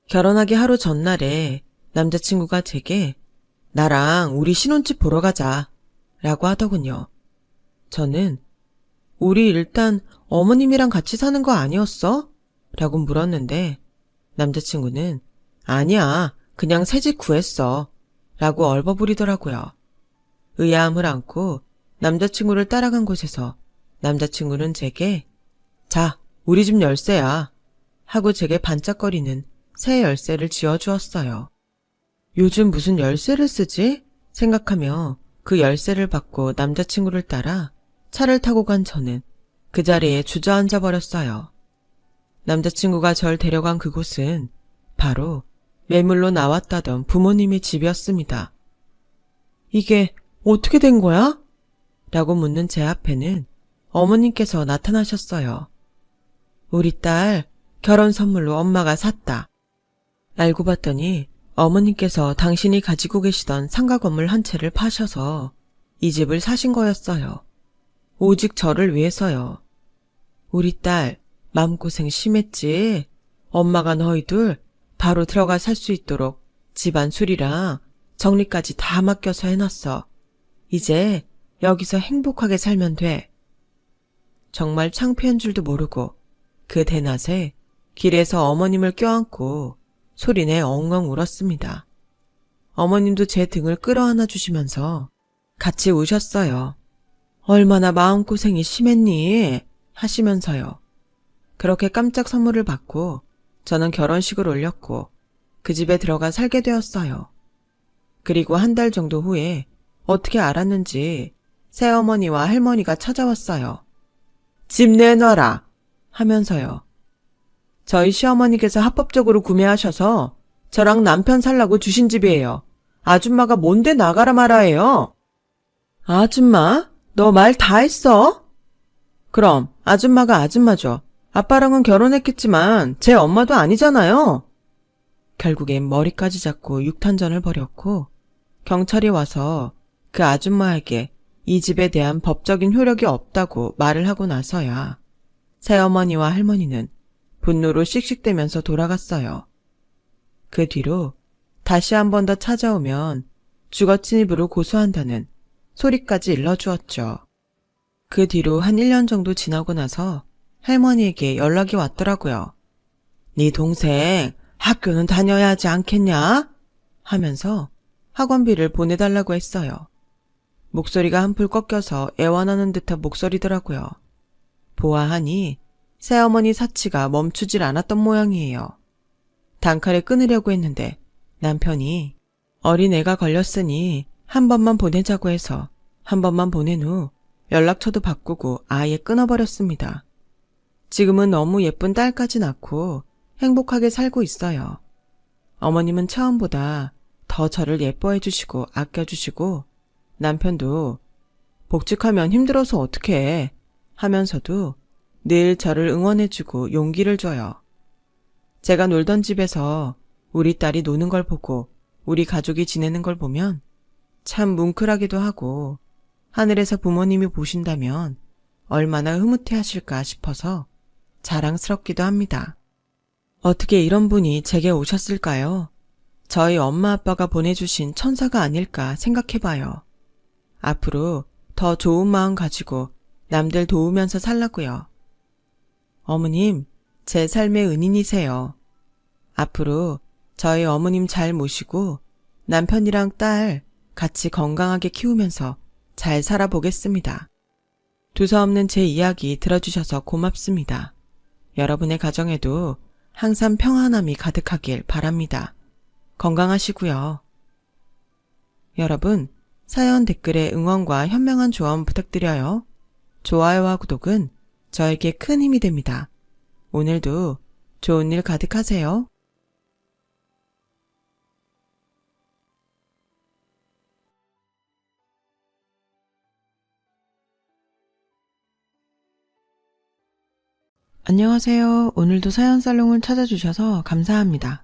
결혼하기 하루 전날에 남자친구가 제게 나랑 우리 신혼집 보러 가자 라고 하더군요. 저는 우리 일단 어머님이랑 같이 사는 거 아니었어? 라고 물었는데 남자친구는 아니야, 그냥 새집 구했어 라고 얼버무리더라고요. 의아함을 안고 남자친구를 따라간 곳에서 남자친구는 제게 자, 우리 집 열쇠야 하고 제게 반짝거리는 새 열쇠를 쥐어주었어요. 요즘 무슨 열쇠를 쓰지? 생각하며 그 열쇠를 받고 남자친구를 따라 차를 타고 간 저는 그 자리에 주저앉아 버렸어요. 남자친구가 절 데려간 그곳은 바로 매물로 나왔다던 부모님의 집이었습니다. 이게 어떻게 된 거야? 라고 묻는 제 앞에는 어머님께서 나타나셨어요. 우리 딸 결혼 선물로 엄마가 샀다. 알고 봤더니 어머님께서 당신이 가지고 계시던 상가 건물 한 채를 파셔서 이 집을 사신 거였어요. 오직 저를 위해서요. 우리 딸 마음고생 심했지? 엄마가 너희들 바로 들어가 살 수 있도록 집안 수리랑 정리까지 다 맡겨서 해놨어. 이제 여기서 행복하게 살면 돼. 정말 창피한 줄도 모르고 그 대낮에 길에서 어머님을 껴안고 소리내 엉엉 울었습니다. 어머님도 제 등을 끌어안아 주시면서 같이 우셨어요. 얼마나 마음고생이 심했니? 하시면서요. 그렇게 깜짝 선물을 받고 저는 결혼식을 올렸고 그 집에 들어가 살게 되었어요. 그리고 한 달 정도 후에 어떻게 알았는지 새어머니와 할머니가 찾아왔어요. 집 내놔라 하면서요. 저희 시어머니께서 합법적으로 구매하셔서 저랑 남편 살라고 주신 집이에요. 아줌마가 뭔데 나가라 말아요. 아줌마? 너 말 다 했어? 그럼 아줌마가 아줌마죠. 아빠랑은 결혼했겠지만 제 엄마도 아니잖아요. 결국엔 머리까지 잡고 육탄전을 벌였고 경찰이 와서 그 아줌마에게 이 집에 대한 법적인 효력이 없다고 말을 하고 나서야 새어머니와 할머니는 분노로 씩씩대면서 돌아갔어요. 그 뒤로 다시 한 번 더 찾아오면 주거침입으로 고소한다는 소리까지 일러주었죠. 그 뒤로 한 1년 정도 지나고 나서 할머니에게 연락이 왔더라고요. 네 동생 학교는 다녀야 하지 않겠냐? 하면서 학원비를 보내달라고 했어요. 목소리가 한풀 꺾여서 애원하는 듯한 목소리더라고요. 보아하니 새어머니 사치가 멈추질 않았던 모양이에요. 단칼에 끊으려고 했는데 남편이 어린애가 걸렸으니 한 번만 보내자고 해서 한 번만 보낸 후 연락처도 바꾸고 아예 끊어버렸습니다. 지금은 너무 예쁜 딸까지 낳고 행복하게 살고 있어요. 어머님은 처음보다 더 저를 예뻐해 주시고 아껴주시고 남편도 복직하면 힘들어서 어떡해 하면서도 늘 저를 응원해주고 용기를 줘요. 제가 놀던 집에서 우리 딸이 노는 걸 보고 우리 가족이 지내는 걸 보면 참 뭉클하기도 하고 하늘에서 부모님이 보신다면 얼마나 흐뭇해 하실까 싶어서 자랑스럽기도 합니다. 어떻게 이런 분이 제게 오셨을까요? 저희 엄마 아빠가 보내주신 천사가 아닐까 생각해봐요. 앞으로 더 좋은 마음 가지고 남들 도우면서 살라고요. 어머님, 제 삶의 은인이세요. 앞으로 저희 어머님 잘 모시고 남편이랑 딸 같이 건강하게 키우면서 잘 살아보겠습니다. 두서없는 제 이야기 들어주셔서 고맙습니다. 여러분의 가정에도 항상 평안함이 가득하길 바랍니다. 건강하시고요. 여러분, 사연 댓글에 응원과 현명한 조언 부탁드려요. 좋아요와 구독은 저에게 큰 힘이 됩니다. 오늘도 좋은 일 가득하세요. 안녕하세요. 오늘도 사연살롱을 찾아주셔서 감사합니다.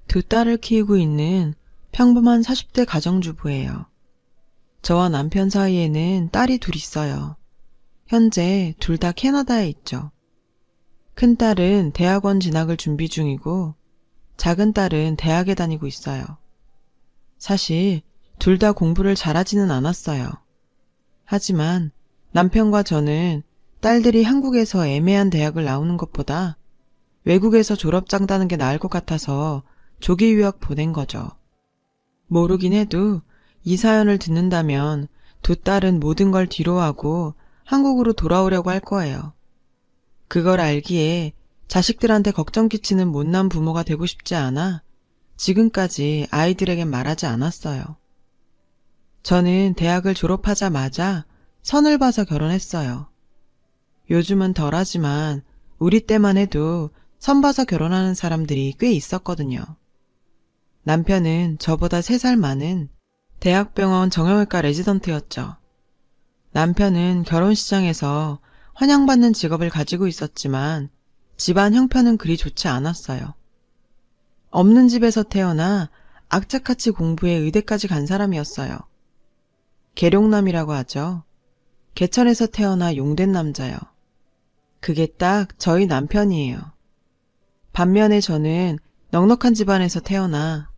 두 딸을 키우고 있는 평범한 40대 가정주부예요. 저와 남편 사이에는 딸이 둘 있어요. 현재 둘 다 캐나다에 있죠. 큰 딸은 대학원 진학을 준비 중이고 작은 딸은 대학에 다니고 있어요. 사실 둘 다 공부를 잘하지는 않았어요. 하지만 남편과 저는 딸들이 한국에서 애매한 대학을 나오는 것보다 외국에서 졸업장 따는 게 나을 것 같아서 조기 유학 보낸 거죠. 모르긴 해도 이 사연을 듣는다면 두 딸은 모든 걸 뒤로하고 한국으로 돌아오려고 할 거예요. 그걸 알기에 자식들한테 걱정 끼치는 못난 부모가 되고 싶지 않아 지금까지 아이들에겐 말하지 않았어요. 저는 대학을 졸업하자마자 선을 봐서 결혼했어요. 요즘은 덜하지만 우리 때만 해도 선 봐서 결혼하는 사람들이 꽤 있었거든요. 남편은 저보다 3살 많은 대학병원 정형외과 레지던트였죠. 남편은 결혼시장에서 환영받는 직업을 가지고 있었지만 집안 형편은 그리 좋지 않았어요. 없는 집에서 태어나 악착같이 공부해 의대까지 간 사람이었어요. 계룡남이라고 하죠. 개천에서 태어나 용된 남자요. 그게 딱 저희 남편이에요. 반면에 저는 넉넉한 집안에서 태어나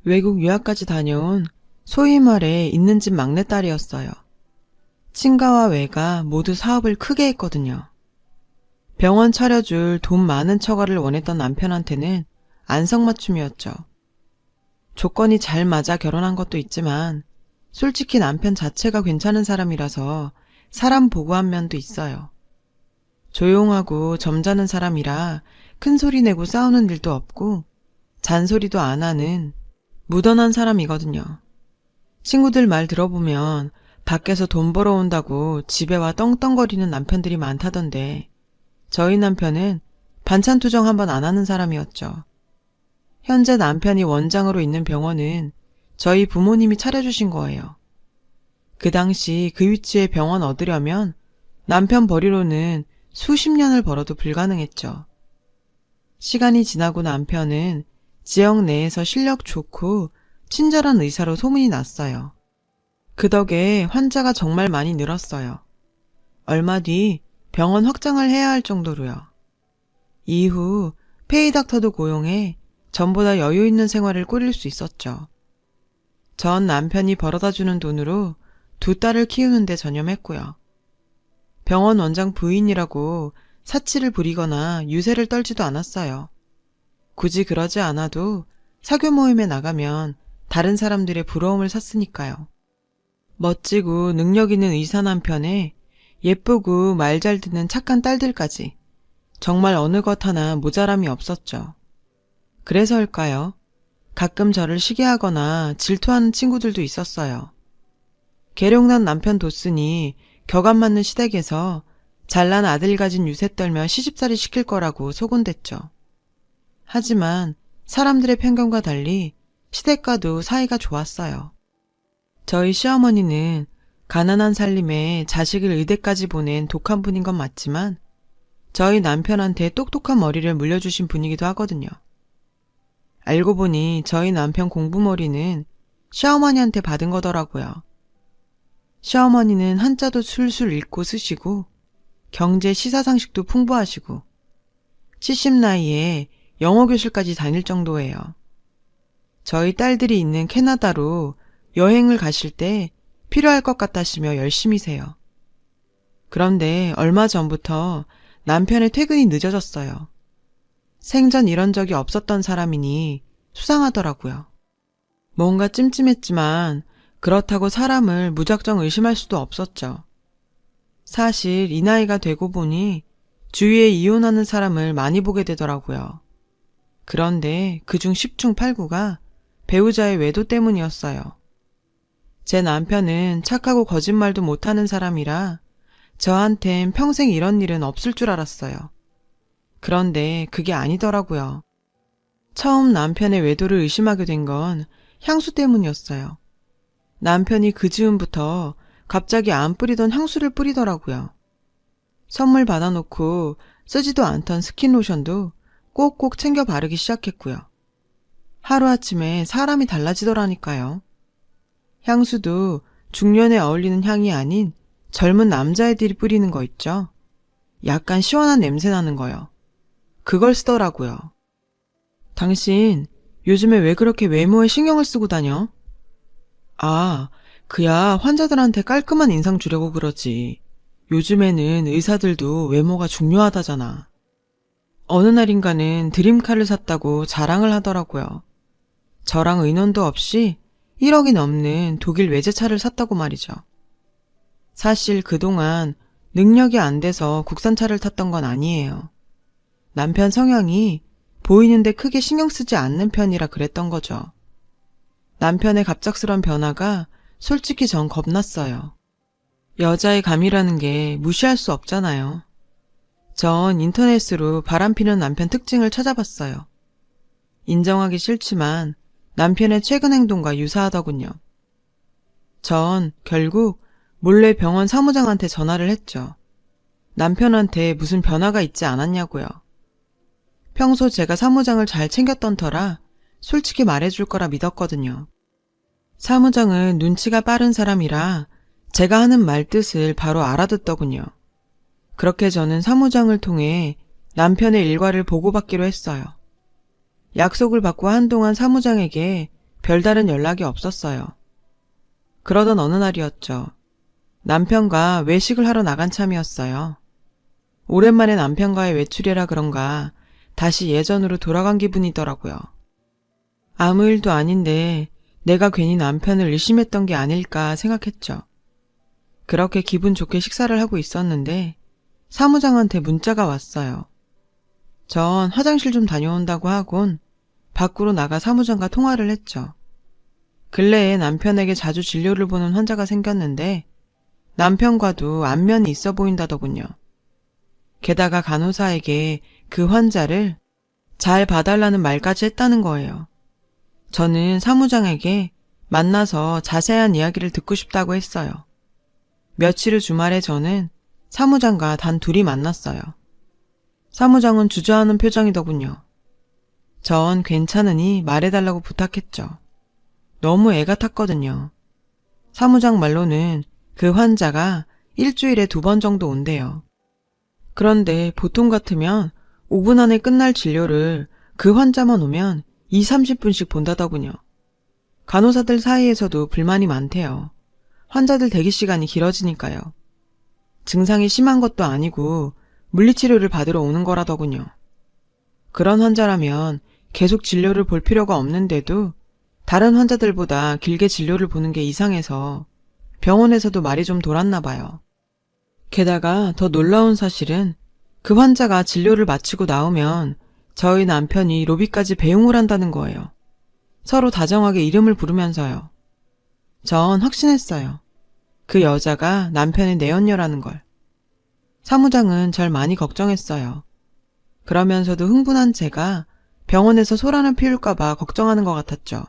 외국 유학까지 다녀온 소위 말해 있는 집 막내딸이었어요. 친가와 외가 모두 사업을 크게 했거든요. 병원 차려줄 돈 많은 처가를 원했던 남편한테는 안성맞춤이었죠. 조건이 잘 맞아 결혼한 것도 있지만 솔직히 남편 자체가 괜찮은 사람이라서 사람 보고한 면도 있어요. 조용하고 점잖은 사람이라 큰 소리 내고 싸우는 일도 없고 잔소리도 안 하는 무던한 사람이거든요. 친구들 말 들어보면 밖에서 돈 벌어온다고 집에 와 떵떵거리는 남편들이 많다던데 저희 남편은 반찬 투정 한번 안 하는 사람이었죠. 현재 남편이 원장으로 있는 병원은 저희 부모님이 차려주신 거예요. 그 당시 그 위치에 병원 얻으려면 남편 벌이로는 수십 년을 벌어도 불가능했죠. 시간이 지나고 남편은 지역 내에서 실력 좋고 친절한 의사로 소문이 났어요. 그 덕에 환자가 정말 많이 늘었어요. 얼마 뒤 병원 확장을 해야 할 정도로요. 이후 페이닥터도 고용해 전보다 여유 있는 생활을 꾸릴 수 있었죠. 전 남편이 벌어다주는 돈으로 두 딸을 키우는 데 전념했고요. 병원 원장 부인이라고 사치를 부리거나 유세를 떨지도 않았어요. 굳이 그러지 않아도 사교 모임에 나가면 다른 사람들의 부러움을 샀으니까요. 멋지고 능력 있는 의사 남편에 예쁘고 말 잘 듣는 착한 딸들까지 정말 어느 것 하나 모자람이 없었죠. 그래서일까요? 가끔 저를 시기하거나 질투하는 친구들도 있었어요. 계룡난 남편 뒀으니 격안 맞는 시댁에서 잘난 아들 가진 유세 떨며 시집살이 시킬 거라고 소곤댔죠. 하지만 사람들의 편견과 달리 시댁과도 사이가 좋았어요. 저희 시어머니는 가난한 살림에 자식을 의대까지 보낸 독한 분인 건 맞지만 저희 남편한테 똑똑한 머리를 물려주신 분이기도 하거든요. 알고 보니 저희 남편 공부머리는 시어머니한테 받은 거더라고요. 시어머니는 한자도 술술 읽고 쓰시고 경제 시사상식도 풍부하시고 70 나이에 영어 교실까지 다닐 정도예요. 저희 딸들이 있는 캐나다로 여행을 가실 때 필요할 것 같다시며 열심히세요. 그런데 얼마 전부터 남편의 퇴근이 늦어졌어요. 생전 이런 적이 없었던 사람이니 수상하더라고요. 뭔가 찜찜했지만 그렇다고 사람을 무작정 의심할 수도 없었죠. 사실 이 나이가 되고 보니 주위에 이혼하는 사람을 많이 보게 되더라고요. 그런데 그중 10중 8구가 배우자의 외도 때문이었어요. 제 남편은 착하고 거짓말도 못하는 사람이라 저한텐 평생 이런 일은 없을 줄 알았어요. 그런데 그게 아니더라고요. 처음 남편의 외도를 의심하게 된 건 향수 때문이었어요. 남편이 그 즈음부터 갑자기 안 뿌리던 향수를 뿌리더라고요. 선물 받아놓고 쓰지도 않던 스킨로션도 꼭꼭 챙겨 바르기 시작했고요. 하루아침에 사람이 달라지더라니까요. 향수도 중년에 어울리는 향이 아닌 젊은 남자애들이 뿌리는 거 있죠? 약간 시원한 냄새 나는 거요. 그걸 쓰더라고요. 당신 요즘에 왜 그렇게 외모에 신경을 쓰고 다녀? 아, 그야 환자들한테 깔끔한 인상 주려고 그러지. 요즘에는 의사들도 외모가 중요하다잖아. 어느 날인가는 드림카를 샀다고 자랑을 하더라고요. 저랑 의논도 없이 1억이 넘는 독일 외제차를 샀다고 말이죠. 사실 그동안 능력이 안 돼서 국산차를 탔던 건 아니에요. 남편 성향이 보이는데 크게 신경 쓰지 않는 편이라 그랬던 거죠. 남편의 갑작스런 변화가 솔직히 전 겁났어요. 여자의 감이라는 게 무시할 수 없잖아요. 전 인터넷으로 바람피는 남편 특징을 찾아봤어요. 인정하기 싫지만 남편의 최근 행동과 유사하더군요. 전 결국 몰래 병원 사무장한테 전화를 했죠. 남편한테 무슨 변화가 있지 않았냐고요. 평소 제가 사무장을 잘 챙겼던 터라 솔직히 말해줄 거라 믿었거든요. 사무장은 눈치가 빠른 사람이라 제가 하는 말 뜻을 바로 알아듣더군요. 그렇게 저는 사무장을 통해 남편의 일과를 보고받기로 했어요. 약속을 받고 한동안 사무장에게 별다른 연락이 없었어요. 그러던 어느 날이었죠. 남편과 외식을 하러 나간 참이었어요. 오랜만에 남편과의 외출이라 그런가 다시 예전으로 돌아간 기분이더라고요. 아무 일도 아닌데 내가 괜히 남편을 의심했던 게 아닐까 생각했죠. 그렇게 기분 좋게 식사를 하고 있었는데 사무장한테 문자가 왔어요. 전 화장실 좀 다녀온다고 하곤 밖으로 나가 사무장과 통화를 했죠. 근래에 남편에게 자주 진료를 보는 환자가 생겼는데 남편과도 안면이 있어 보인다더군요. 게다가 간호사에게 그 환자를 잘 봐달라는 말까지 했다는 거예요. 저는 사무장에게 만나서 자세한 이야기를 듣고 싶다고 했어요. 며칠 후 주말에 저는 사무장과 단 둘이 만났어요. 사무장은 주저하는 표정이더군요. 전 괜찮으니 말해달라고 부탁했죠. 너무 애가 탔거든요. 사무장 말로는 그 환자가 일주일에 2번 정도 온대요. 그런데 보통 같으면 5분 안에 끝날 진료를 그 환자만 오면 20-30분씩 본다더군요. 간호사들 사이에서도 불만이 많대요. 환자들 대기 시간이 길어지니까요. 증상이 심한 것도 아니고 물리치료를 받으러 오는 거라더군요. 그런 환자라면 계속 진료를 볼 필요가 없는데도 다른 환자들보다 길게 진료를 보는 게 이상해서 병원에서도 말이 좀 돌았나 봐요. 게다가 더 놀라운 사실은 그 환자가 진료를 마치고 나오면 저희 남편이 로비까지 배웅을 한다는 거예요. 서로 다정하게 이름을 부르면서요. 전 확신했어요. 그 여자가 남편의 내연녀라는 걸. 사무장은 절 많이 걱정했어요. 그러면서도 흥분한 제가 병원에서 소란을 피울까봐 걱정하는 것 같았죠.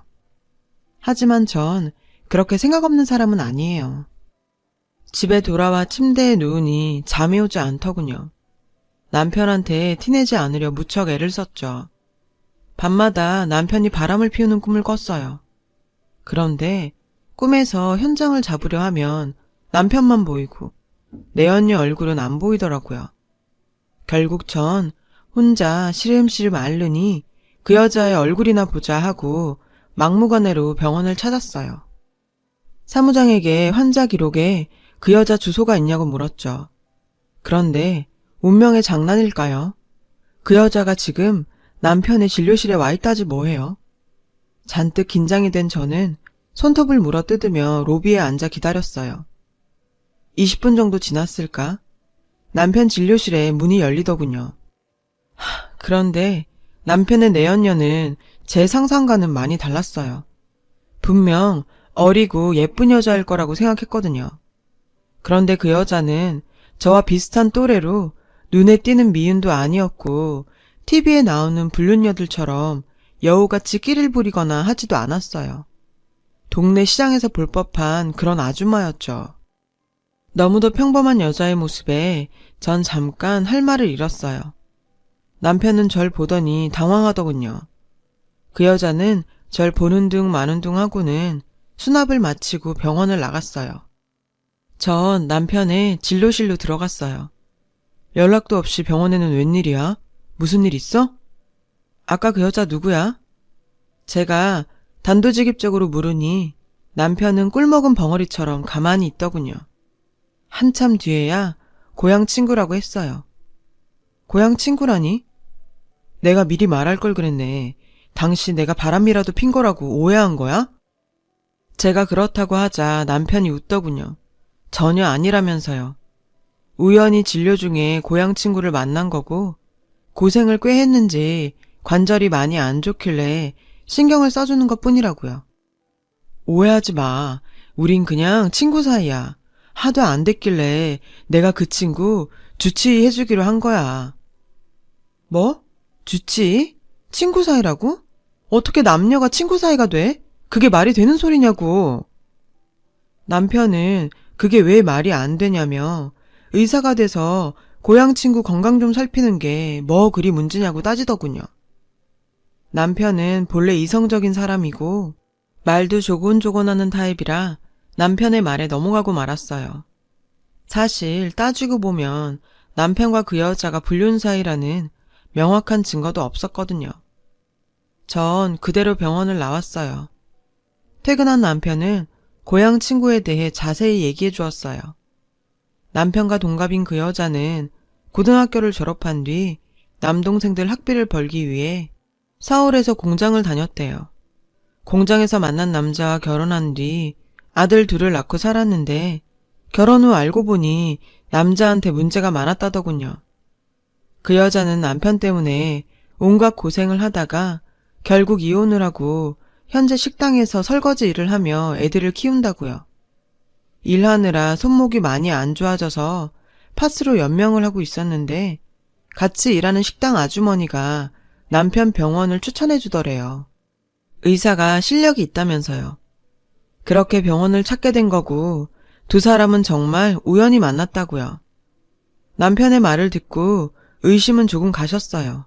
하지만 전 그렇게 생각 없는 사람은 아니에요. 집에 돌아와 침대에 누우니 잠이 오지 않더군요. 남편한테 티내지 않으려 무척 애를 썼죠. 밤마다 남편이 바람을 피우는 꿈을 꿨어요. 그런데 꿈에서 현장을 잡으려 하면 남편만 보이고 내 언니 얼굴은 안 보이더라고요. 결국 전 혼자 시름시름 앓으니 그 여자의 얼굴이나 보자 하고 막무가내로 병원을 찾았어요. 사무장에게 환자 기록에 그 여자 주소가 있냐고 물었죠. 그런데 운명의 장난일까요? 그 여자가 지금 남편의 진료실에 와 있다지 뭐해요. 잔뜩 긴장이 된 저는 손톱을 물어 뜯으며 로비에 앉아 기다렸어요. 20분 정도 지났을까? 남편 진료실에 문이 열리더군요. 그런데 남편의 내연녀는 제 상상과는 많이 달랐어요. 분명 어리고 예쁜 여자일 거라고 생각했거든요. 그런데 그 여자는 저와 비슷한 또래로 눈에 띄는 미인도 아니었고 TV에 나오는 불륜녀들처럼 여우같이 끼를 부리거나 하지도 않았어요. 동네 시장에서 볼 법한 그런 아줌마였죠. 너무도 평범한 여자의 모습에 전 잠깐 할 말을 잃었어요. 남편은 절 보더니 당황하더군요. 그 여자는 절 보는 둥 마는 둥 하고는 수납을 마치고 병원을 나갔어요. 전 남편의 진료실로 들어갔어요. 연락도 없이 병원에는 웬일이야? 무슨 일 있어? 아까 그 여자 누구야? 제가 단도직입적으로 물으니 남편은 꿀먹은 벙어리처럼 가만히 있더군요. 한참 뒤에야 고향 친구라고 했어요. 고향 친구라니? 내가 미리 말할 걸 그랬네. 당시 내가 바람이라도 핀 거라고 오해한 거야? 제가 그렇다고 하자 남편이 웃더군요. 전혀 아니라면서요. 우연히 진료 중에 고향 친구를 만난 거고 고생을 꽤 했는지 관절이 많이 안 좋길래 신경을 써주는 것뿐이라고요. 오해하지 마. 우린 그냥 친구 사이야. 하도 안 됐길래 내가 그 친구 주치의해주기로 한 거야. 뭐? 주치의? 친구 사이라고? 어떻게 남녀가 친구 사이가 돼? 그게 말이 되는 소리냐고. 남편은 그게 왜 말이 안 되냐며 의사가 돼서 고향 친구 건강 좀 살피는 게 뭐 그리 문제냐고 따지더군요. 남편은 본래 이성적인 사람이고 말도 조곤조곤하는 타입이라 남편의 말에 넘어가고 말았어요. 사실 따지고 보면 남편과 그 여자가 불륜 사이라는 명확한 증거도 없었거든요. 전 그대로 병원을 나왔어요. 퇴근한 남편은 고향 친구에 대해 자세히 얘기해 주었어요. 남편과 동갑인 그 여자는 고등학교를 졸업한 뒤 남동생들 학비를 벌기 위해 서울에서 공장을 다녔대요. 공장에서 만난 남자와 결혼한 뒤 아들 둘을 낳고 살았는데 결혼 후 알고 보니 남자한테 문제가 많았다더군요. 그 여자는 남편 때문에 온갖 고생을 하다가 결국 이혼을 하고 현재 식당에서 설거지 일을 하며 애들을 키운다고요. 일하느라 손목이 많이 안 좋아져서 파스로 연명을 하고 있었는데 같이 일하는 식당 아주머니가 남편 병원을 추천해 주더래요. 의사가 실력이 있다면서요. 그렇게 병원을 찾게 된 거고 두 사람은 정말 우연히 만났다고요. 남편의 말을 듣고 의심은 조금 가셨어요.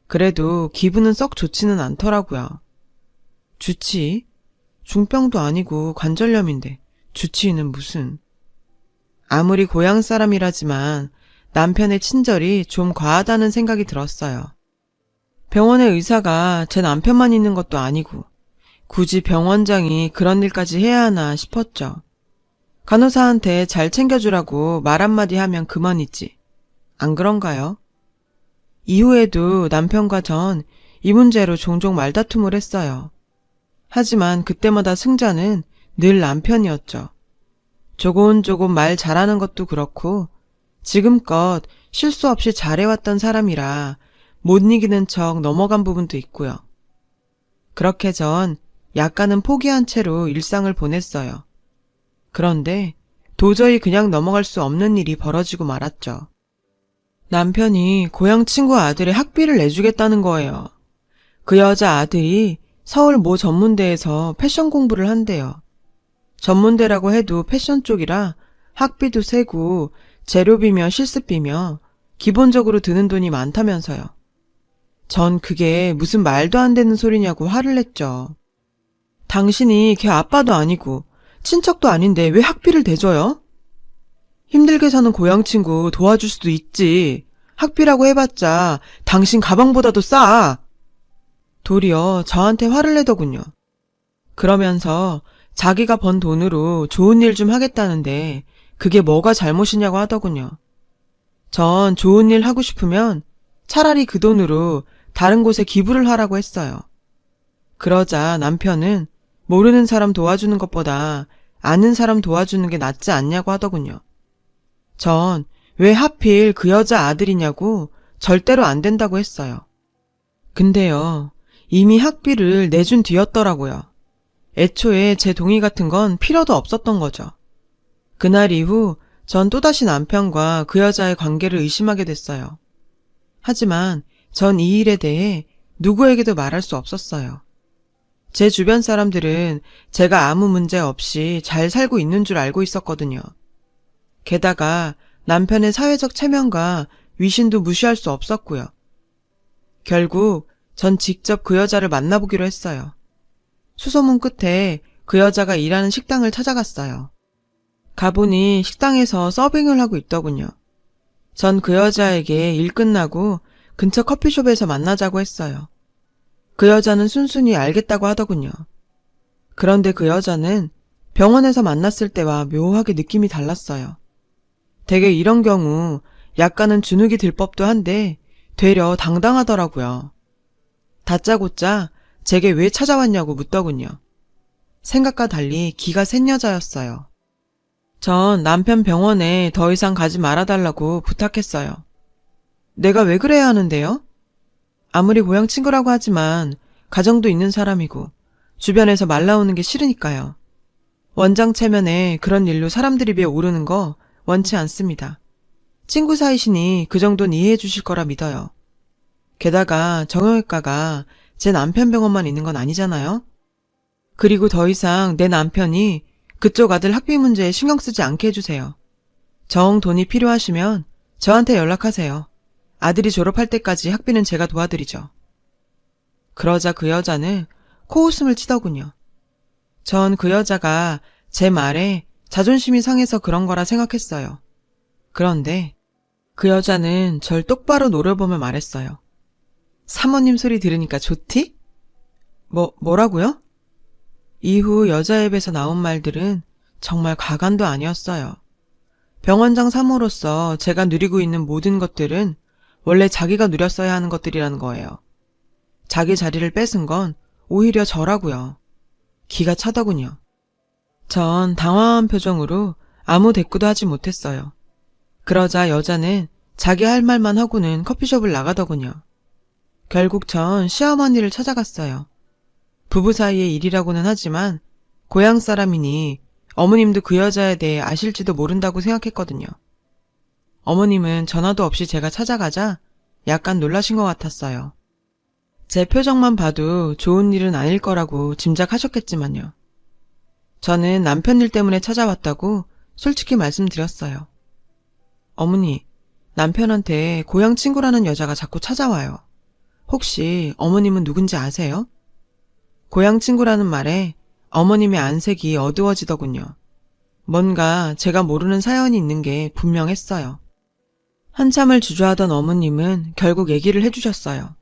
그래도 기분은 썩 좋지는 않더라고요. 주치의? 중병도 아니고 관절염인데 주치의는 무슨. 아무리 고향 사람이라지만 남편의 친절이 좀 과하다는 생각이 들었어요. 병원의 의사가 제 남편만 있는 것도 아니고 굳이 병원장이 그런 일까지 해야 하나 싶었죠. 간호사한테 잘 챙겨주라고 말 한마디 하면 그만이지. 안 그런가요? 이후에도 남편과 전 이 문제로 종종 말다툼을 했어요. 하지만 그때마다 승자는 늘 남편이었죠. 조곤조곤 말 잘하는 것도 그렇고 지금껏 실수 없이 잘해왔던 사람이라 못 이기는 척 넘어간 부분도 있고요. 그렇게 전 약간은 포기한 채로 일상을 보냈어요. 그런데 도저히 그냥 넘어갈 수 없는 일이 벌어지고 말았죠. 남편이 고향 친구 아들의 학비를 내주겠다는 거예요. 그 여자 아들이 서울 모 전문대에서 패션 공부를 한대요. 전문대라고 해도 패션 쪽이라 학비도 세고 재료비며 실습비며 기본적으로 드는 돈이 많다면서요. 전 그게 무슨 말도 안 되는 소리냐고 화를 냈죠. 당신이 걔 아빠도 아니고 친척도 아닌데 왜 학비를 대줘요? 힘들게 사는 고향 친구 도와줄 수도 있지. 학비라고 해봤자 당신 가방보다도 싸. 도리어 저한테 화를 내더군요. 그러면서 자기가 번 돈으로 좋은 일 좀 하겠다는데 그게 뭐가 잘못이냐고 하더군요. 전 좋은 일 하고 싶으면 차라리 그 돈으로 다른 곳에 기부를 하라고 했어요. 그러자 남편은 모르는 사람 도와주는 것보다 아는 사람 도와주는 게 낫지 않냐고 하더군요. 전 왜 하필 그 여자 아들이냐고 절대로 안 된다고 했어요. 근데요, 이미 학비를 내준 뒤였더라고요. 애초에 제 동의 같은 건 필요도 없었던 거죠. 그날 이후 전 또다시 남편과 그 여자의 관계를 의심하게 됐어요. 하지만 전 이 일에 대해 누구에게도 말할 수 없었어요. 제 주변 사람들은 제가 아무 문제 없이 잘 살고 있는 줄 알고 있었거든요. 게다가 남편의 사회적 체면과 위신도 무시할 수 없었고요. 결국 전 직접 그 여자를 만나보기로 했어요. 수소문 끝에 그 여자가 일하는 식당을 찾아갔어요. 가보니 식당에서 서빙을 하고 있더군요. 전 그 여자에게 일 끝나고 근처 커피숍에서 만나자고 했어요. 그 여자는 순순히 알겠다고 하더군요. 그런데 그 여자는 병원에서 만났을 때와 묘하게 느낌이 달랐어요. 되게 이런 경우 약간은 주눅이 들 법도 한데 되려 당당하더라고요. 다짜고짜 제게 왜 찾아왔냐고 묻더군요. 생각과 달리 기가 센 여자였어요. 전 남편 병원에 더 이상 가지 말아달라고 부탁했어요. 내가 왜 그래야 하는데요? 아무리 고향 친구라고 하지만 가정도 있는 사람이고 주변에서 말 나오는 게 싫으니까요. 원장 체면에 그런 일로 사람들이 비어 오르는 거 원치 않습니다. 친구 사이시니 그 정도는 이해해 주실 거라 믿어요. 게다가 정형외과가 제 남편 병원만 있는 건 아니잖아요? 그리고 더 이상 내 남편이 그쪽 아들 학비 문제에 신경 쓰지 않게 해주세요. 정 돈이 필요하시면 저한테 연락하세요. 아들이 졸업할 때까지 학비는 제가 도와드리죠. 그러자 그 여자는 코웃음을 치더군요. 전 그 여자가 제 말에 자존심이 상해서 그런 거라 생각했어요. 그런데 그 여자는 절 똑바로 노려보며 말했어요. 사모님 소리 들으니까 좋디? 뭐라고요? 이후 여자 입에서 나온 말들은 정말 가관도 아니었어요. 병원장 사모로서 제가 누리고 있는 모든 것들은 원래 자기가 누렸어야 하는 것들이라는 거예요. 자기 자리를 뺏은 건 오히려 저라고요. 기가 차더군요. 전 당황한 표정으로 아무 대꾸도 하지 못했어요. 그러자 여자는 자기 할 말만 하고는 커피숍을 나가더군요. 결국 전 시어머니를 찾아갔어요. 부부 사이의 일이라고는 하지만 고향 사람이니 어머님도 그 여자에 대해 아실지도 모른다고 생각했거든요. 어머님은 전화도 없이 제가 찾아가자 약간 놀라신 것 같았어요. 제 표정만 봐도 좋은 일은 아닐 거라고 짐작하셨겠지만요. 저는 남편 일 때문에 찾아왔다고 솔직히 말씀드렸어요. 어머니, 남편한테 고향 친구라는 여자가 자꾸 찾아와요. 혹시 어머님은 누군지 아세요? 고향 친구라는 말에 어머님의 안색이 어두워지더군요. 뭔가 제가 모르는 사연이 있는 게 분명했어요. 한참을 주저하던 어머님은 결국 얘기를 해주셨어요.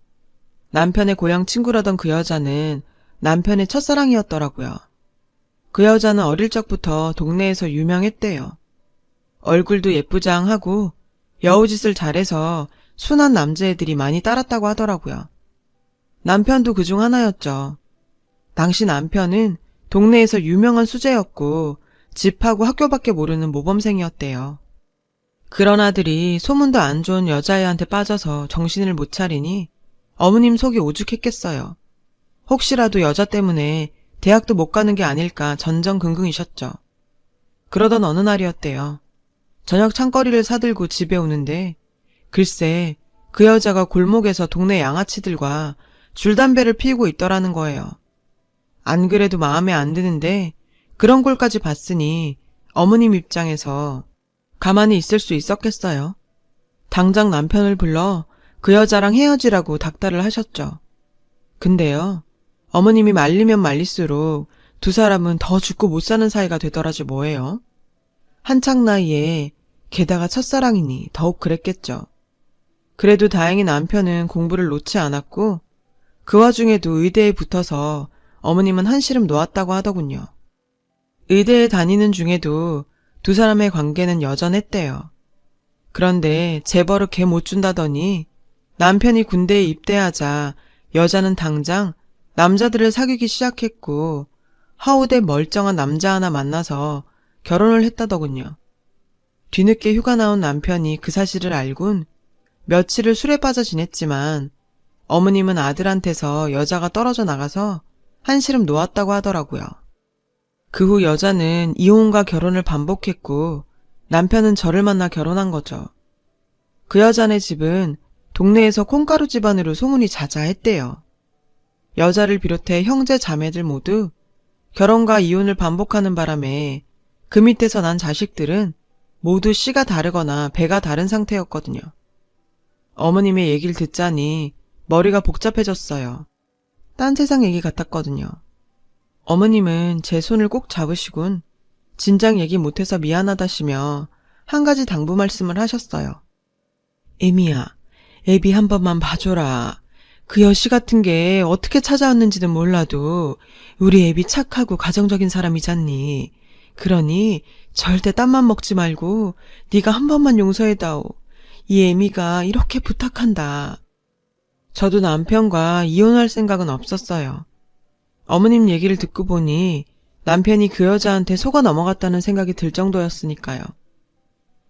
남편의 고향 친구라던 그 여자는 남편의 첫사랑이었더라고요. 그 여자는 어릴 적부터 동네에서 유명했대요. 얼굴도 예쁘장하고 여우짓을 잘해서 순한 남자애들이 많이 따랐다고 하더라고요. 남편도 그중 하나였죠. 당시 남편은 동네에서 유명한 수재였고 집하고 학교밖에 모르는 모범생이었대요. 그런 아들이 소문도 안 좋은 여자애한테 빠져서 정신을 못 차리니 어머님 속이 오죽했겠어요. 혹시라도 여자 때문에 대학도 못 가는 게 아닐까 전전긍긍이셨죠. 그러던 어느 날이었대요. 저녁 창거리를 사들고 집에 오는데 글쎄 그 여자가 골목에서 동네 양아치들과 줄담배를 피우고 있더라는 거예요. 안 그래도 마음에 안 드는데 그런 꼴까지 봤으니 어머님 입장에서 가만히 있을 수 있었겠어요. 당장 남편을 불러 그 여자랑 헤어지라고 닥달을 하셨죠. 근데요, 어머님이 말리면 말릴수록 두 사람은 더 죽고 못 사는 사이가 되더라지 뭐예요. 한창 나이에 게다가 첫사랑이니 더욱 그랬겠죠. 그래도 다행히 남편은 공부를 놓지 않았고 그 와중에도 의대에 붙어서 어머님은 한시름 놓았다고 하더군요. 의대에 다니는 중에도 두 사람의 관계는 여전했대요. 그런데 재벌을 개 못 준다더니 남편이 군대에 입대하자 여자는 당장 남자들을 사귀기 시작했고 하우대 멀쩡한 남자 하나 만나서 결혼을 했다더군요. 뒤늦게 휴가 나온 남편이 그 사실을 알곤 며칠을 술에 빠져 지냈지만 어머님은 아들한테서 여자가 떨어져 나가서 한시름 놓았다고 하더라고요. 그 후 여자는 이혼과 결혼을 반복했고 남편은 저를 만나 결혼한 거죠. 그 여자네 집은 동네에서 콩가루 집안으로 소문이 자자했대요. 여자를 비롯해 형제 자매들 모두 결혼과 이혼을 반복하는 바람에 그 밑에서 난 자식들은 모두 씨가 다르거나 배가 다른 상태였거든요. 어머님의 얘기를 듣자니 머리가 복잡해졌어요. 딴 세상 얘기 같았거든요. 어머님은 제 손을 꼭 잡으시곤 진작 얘기 못해서 미안하다시며 한 가지 당부 말씀을 하셨어요. 애미야, 애비 한 번만 봐줘라. 그 여씨 같은 게 어떻게 찾아왔는지는 몰라도 우리 애비 착하고 가정적인 사람이잖니. 그러니 절대 땀만 먹지 말고 네가 한 번만 용서해다오. 이 애미가 이렇게 부탁한다. 저도 남편과 이혼할 생각은 없었어요. 어머님 얘기를 듣고 보니 남편이 그 여자한테 속아 넘어갔다는 생각이 들 정도였으니까요.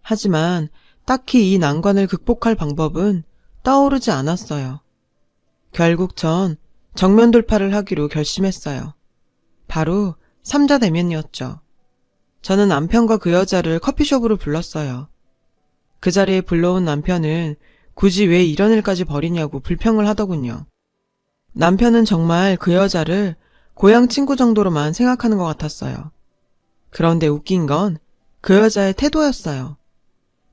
하지만 딱히 이 난관을 극복할 방법은 떠오르지 않았어요. 결국 전 정면 돌파를 하기로 결심했어요. 바로 삼자 대면이었죠. 저는 남편과 그 여자를 커피숍으로 불렀어요. 그 자리에 불러온 남편은 굳이 왜 이런 일까지 벌이냐고 불평을 하더군요. 남편은 정말 그 여자를 고향 친구 정도로만 생각하는 것 같았어요. 그런데 웃긴 건 그 여자의 태도였어요.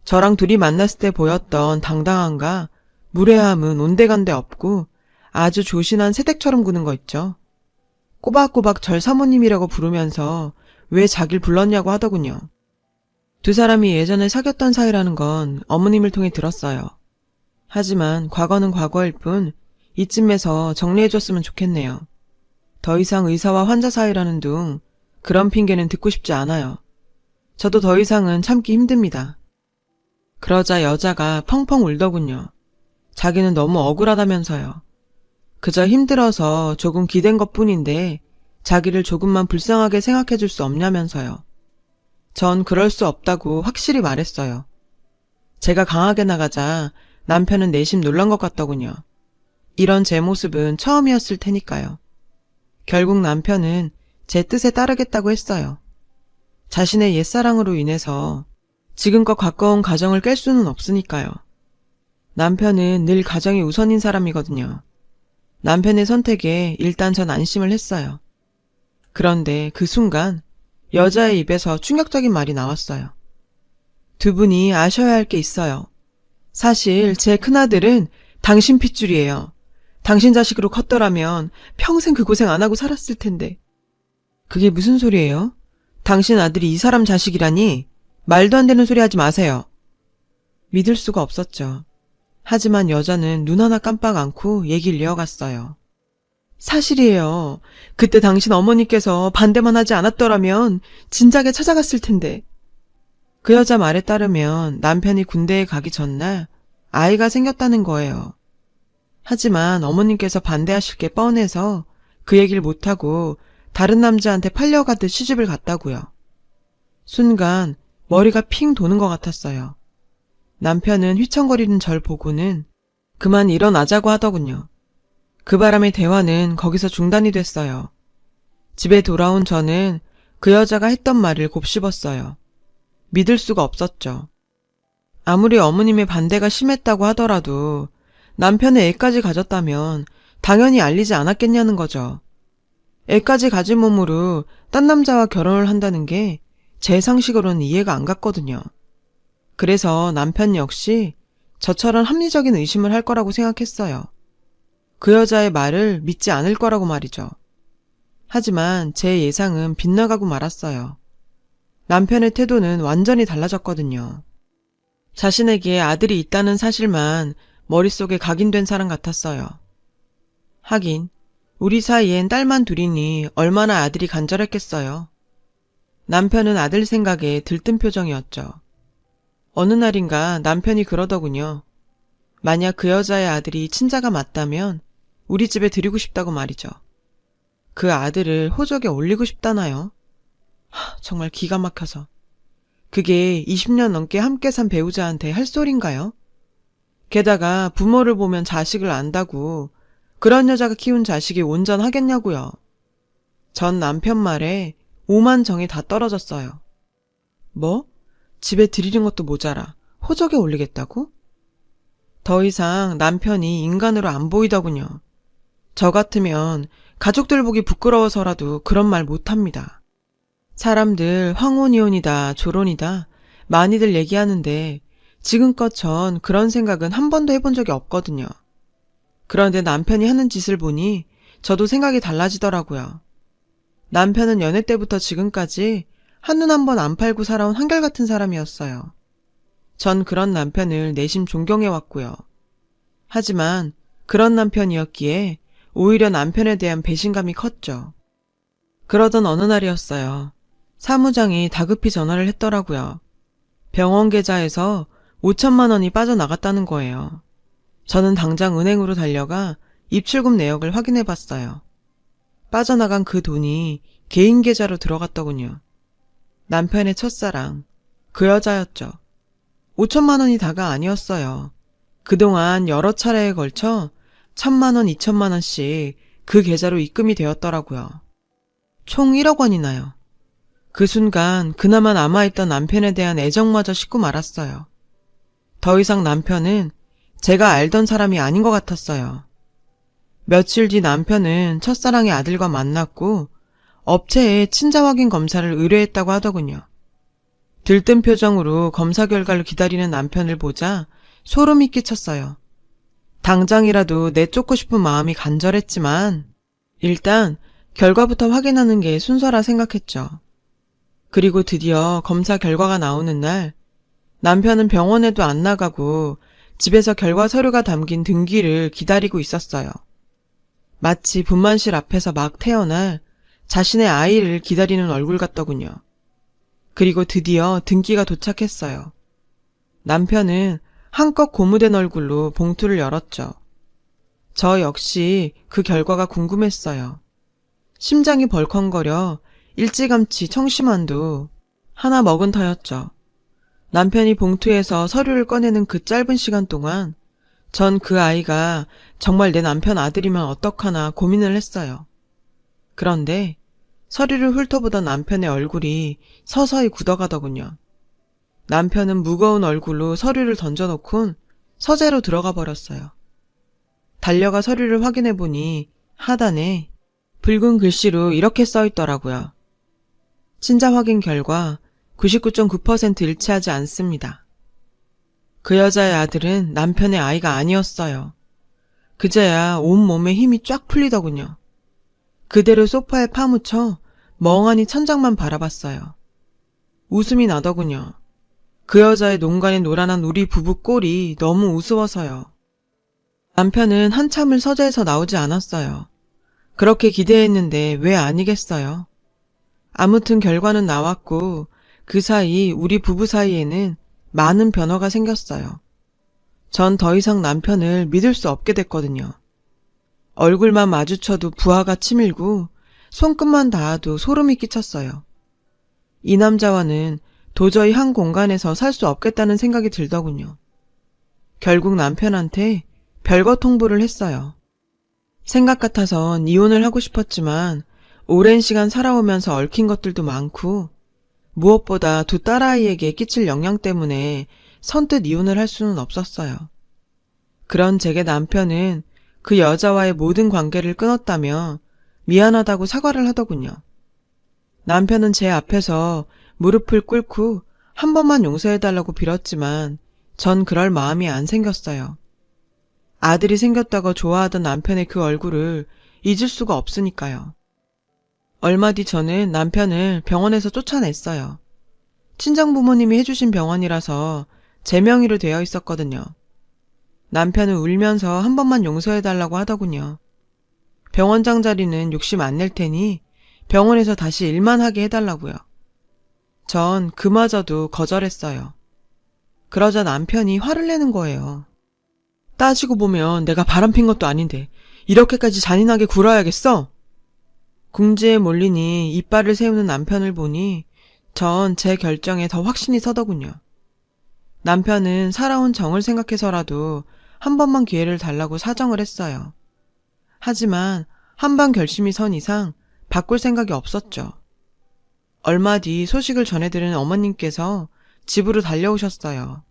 저랑 둘이 만났을 때 보였던 당당함과 무례함은 온데간데 없고 아주 조신한 새댁처럼 구는 거 있죠. 꼬박꼬박 절 사모님이라고 부르면서 왜 자길 불렀냐고 하더군요. 두 사람이 예전에 사귀었던 사이라는 건 어머님을 통해 들었어요. 하지만 과거는 과거일 뿐 이쯤에서 정리해줬으면 좋겠네요. 더 이상 의사와 환자 사이라는 둥 그런 핑계는 듣고 싶지 않아요. 저도 더 이상은 참기 힘듭니다. 그러자 여자가 펑펑 울더군요. 자기는 너무 억울하다면서요. 그저 힘들어서 조금 기댄 것뿐인데 자기를 조금만 불쌍하게 생각해줄 수 없냐면서요. 전 그럴 수 없다고 확실히 말했어요. 제가 강하게 나가자 남편은 내심 놀란 것 같더군요. 이런 제 모습은 처음이었을 테니까요. 결국 남편은 제 뜻에 따르겠다고 했어요. 자신의 옛사랑으로 인해서 지금껏 가까운 가정을 깰 수는 없으니까요. 남편은 늘 가정이 우선인 사람이거든요. 남편의 선택에 일단 전 안심을 했어요. 그런데 그 순간 여자의 입에서 충격적인 말이 나왔어요. 두 분이 아셔야 할 게 있어요. 사실 제 큰아들은 당신 핏줄이에요. 당신 자식으로 컸더라면 평생 그 고생 안 하고 살았을 텐데. 그게 무슨 소리예요? 당신 아들이 이 사람 자식이라니? 말도 안 되는 소리 하지 마세요. 믿을 수가 없었죠. 하지만 여자는 눈 하나 깜빡 않고 얘기를 이어갔어요. 사실이에요. 그때 당신 어머니께서 반대만 하지 않았더라면 진작에 찾아갔을 텐데. 그 여자 말에 따르면 남편이 군대에 가기 전날 아이가 생겼다는 거예요. 하지만 어머님께서 반대하실 게 뻔해서 그 얘기를 못하고 다른 남자한테 팔려가듯 시집을 갔다고요. 순간 머리가 핑 도는 것 같았어요. 남편은 휘청거리는 절 보고는 그만 일어나자고 하더군요. 그 바람에 대화는 거기서 중단이 됐어요. 집에 돌아온 저는 그 여자가 했던 말을 곱씹었어요. 믿을 수가 없었죠. 아무리 어머님의 반대가 심했다고 하더라도 남편의 애까지 가졌다면 당연히 알리지 않았겠냐는 거죠. 애까지 가진 몸으로 딴 남자와 결혼을 한다는 게 제 상식으로는 이해가 안 갔거든요. 그래서 남편 역시 저처럼 합리적인 의심을 할 거라고 생각했어요. 그 여자의 말을 믿지 않을 거라고 말이죠. 하지만 제 예상은 빗나가고 말았어요. 남편의 태도는 완전히 달라졌거든요. 자신에게 아들이 있다는 사실만 머릿속에 각인된 사람 같았어요. 하긴 우리 사이엔 딸만 둘이니 얼마나 아들이 간절했겠어요. 남편은 아들 생각에 들뜬 표정이었죠. 어느 날인가 남편이 그러더군요. 만약 그 여자의 아들이 친자가 맞다면 우리 집에 드리고 싶다고 말이죠. 그 아들을 호적에 올리고 싶다나요? 정말 기가 막혀서. 그게 20년 넘게 함께 산 배우자한테 할 소린가요? 게다가 부모를 보면 자식을 안다고 그런 여자가 키운 자식이 온전하겠냐고요. 전 남편 말에 오만 정이 다 떨어졌어요. 뭐? 집에 들이는 것도 모자라 호적에 올리겠다고? 더 이상 남편이 인간으로 안 보이더군요. 저 같으면 가족들 보기 부끄러워서라도 그런 말 못합니다. 사람들 황혼이혼이다 조론이다 많이들 얘기하는데 지금껏 전 그런 생각은 한 번도 해본 적이 없거든요. 그런데 남편이 하는 짓을 보니 저도 생각이 달라지더라고요. 남편은 연애 때부터 지금까지 한눈 한 번 안 팔고 살아온 한결같은 사람이었어요. 전 그런 남편을 내심 존경해왔고요. 하지만 그런 남편이었기에 오히려 남편에 대한 배신감이 컸죠. 그러던 어느 날이었어요. 사무장이 다급히 전화를 했더라고요. 병원 계좌에서 5천만 원이 빠져나갔다는 거예요. 저는 당장 은행으로 달려가 입출금 내역을 확인해 봤어요. 빠져나간 그 돈이 개인 계좌로 들어갔더군요. 남편의 첫사랑, 그 여자였죠. 5천만 원이 다가 아니었어요. 그동안 여러 차례에 걸쳐 1,000만 원, 2천만 원씩 그 계좌로 입금이 되었더라고요. 총 1억 원이나요. 그 순간 그나마 남아있던 남편에 대한 애정마저 식고 말았어요. 더 이상 남편은 제가 알던 사람이 아닌 것 같았어요. 며칠 뒤 남편은 첫사랑의 아들과 만났고 업체에 친자 확인 검사를 의뢰했다고 하더군요. 들뜬 표정으로 검사 결과를 기다리는 남편을 보자 소름이 끼쳤어요. 당장이라도 내쫓고 싶은 마음이 간절했지만 일단 결과부터 확인하는 게 순서라 생각했죠. 그리고 드디어 검사 결과가 나오는 날 남편은 병원에도 안 나가고 집에서 결과 서류가 담긴 등기를 기다리고 있었어요. 마치 분만실 앞에서 막 태어날 자신의 아이를 기다리는 얼굴 같더군요. 그리고 드디어 등기가 도착했어요. 남편은 한껏 고무된 얼굴로 봉투를 열었죠. 저 역시 그 결과가 궁금했어요. 심장이 벌컹거려 일찌감치 청심환도 하나 먹은 터였죠. 남편이 봉투에서 서류를 꺼내는 그 짧은 시간 동안 전 그 아이가 정말 내 남편 아들이면 어떡하나 고민을 했어요. 그런데 서류를 훑어보던 남편의 얼굴이 서서히 굳어가더군요. 남편은 무거운 얼굴로 서류를 던져놓곤 서재로 들어가 버렸어요. 달려가 서류를 확인해보니 하단에 붉은 글씨로 이렇게 써있더라고요. 친자 확인 결과 99.9% 일치하지 않습니다. 그 여자의 아들은 남편의 아이가 아니었어요. 그제야 온몸에 힘이 쫙 풀리더군요. 그대로 소파에 파묻혀 멍하니 천장만 바라봤어요. 웃음이 나더군요. 그 여자의 농간에 노란한 우리 부부 꼴이 너무 우스워서요. 남편은 한참을 서재에서 나오지 않았어요. 그렇게 기대했는데 왜 아니겠어요? 아무튼 결과는 나왔고 그 사이 우리 부부 사이에는 많은 변화가 생겼어요. 전 더 이상 남편을 믿을 수 없게 됐거든요. 얼굴만 마주쳐도 부하가 치밀고 손끝만 닿아도 소름이 끼쳤어요. 이 남자와는 도저히 한 공간에서 살 수 없겠다는 생각이 들더군요. 결국 남편한테 별거 통보를 했어요. 생각 같아선 이혼을 하고 싶었지만 오랜 시간 살아오면서 얽힌 것들도 많고 무엇보다 두 딸아이에게 끼칠 영향 때문에 선뜻 이혼을 할 수는 없었어요. 그런 제게 남편은 그 여자와의 모든 관계를 끊었다며 미안하다고 사과를 하더군요. 남편은 제 앞에서 무릎을 꿇고 한 번만 용서해달라고 빌었지만 전 그럴 마음이 안 생겼어요. 아들이 생겼다고 좋아하던 남편의 그 얼굴을 잊을 수가 없으니까요. 얼마 뒤 저는 남편을 병원에서 쫓아냈어요. 친정 부모님이 해주신 병원이라서 제 명의로 되어 있었거든요. 남편은 울면서 한 번만 용서해달라고 하더군요. 병원장 자리는 욕심 안 낼 테니 병원에서 다시 일만 하게 해달라고요. 전 그마저도 거절했어요. 그러자 남편이 화를 내는 거예요. 따지고 보면 내가 바람핀 것도 아닌데 이렇게까지 잔인하게 굴어야겠어? 궁지에 몰리니 이빨을 세우는 남편을 보니 전 제 결정에 더 확신이 서더군요. 남편은 살아온 정을 생각해서라도 한 번만 기회를 달라고 사정을 했어요. 하지만 한번 결심이 선 이상 바꿀 생각이 없었죠. 얼마 뒤 소식을 전해들은 어머님께서 집으로 달려오셨어요.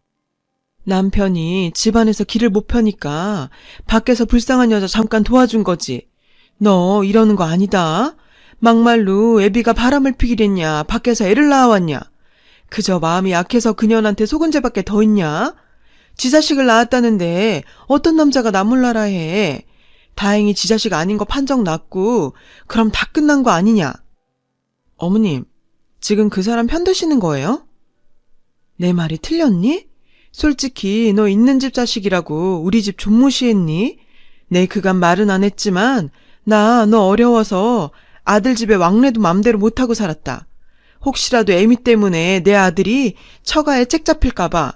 남편이 집안에서 길을 못 펴니까 밖에서 불쌍한 여자 잠깐 도와준 거지. 너 이러는 거 아니다. 막말로 애비가 바람을 피기랬냐, 밖에서 애를 낳아왔냐. 그저 마음이 약해서 그년한테 속은 죄밖에 더 있냐? 지 자식을 낳았다는데 어떤 남자가 나 몰라라 해. 다행히 지 자식 아닌 거 판정 났고 그럼 다 끝난 거 아니냐? 어머님, 지금 그 사람 편드시는 거예요? 내 말이 틀렸니? 솔직히 너 있는 집 자식이라고 우리 집 존무시했니? 내 그간 말은 안 했지만 나 너 어려워서 아들 집에 왕래도 맘대로 못하고 살았다. 혹시라도 애미 때문에 내 아들이 처가에 책 잡힐까봐.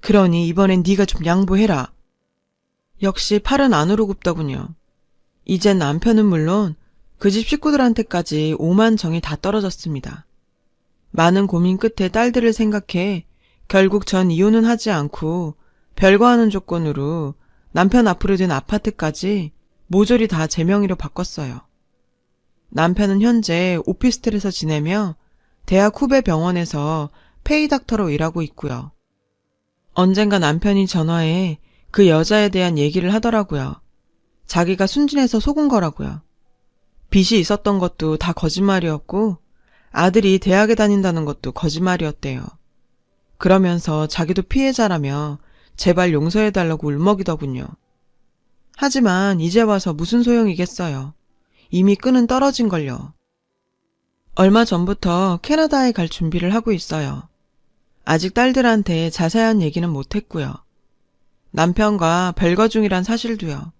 그러니 이번엔 네가 좀 양보해라. 역시 팔은 안으로 굽더군요. 이젠 남편은 물론 그 집 식구들한테까지 오만 정이 다 떨어졌습니다. 많은 고민 끝에 딸들을 생각해 결국 전 이혼은 하지 않고 별거 하는 조건으로 남편 앞으로 된 아파트까지 모조리 다 제 명의로 바꿨어요. 남편은 현재 오피스텔에서 지내며 대학 후배 병원에서 페이닥터로 일하고 있고요. 언젠가 남편이 전화해 그 여자에 대한 얘기를 하더라고요. 자기가 순진해서 속은 거라고요. 빚이 있었던 것도 다 거짓말이었고 아들이 대학에 다닌다는 것도 거짓말이었대요. 그러면서 자기도 피해자라며 제발 용서해달라고 울먹이더군요. 하지만 이제 와서 무슨 소용이겠어요. 이미 끈은 떨어진걸요. 얼마 전부터 캐나다에 갈 준비를 하고 있어요. 아직 딸들한테 자세한 얘기는 못했고요. 남편과 별거 중이란 사실도요.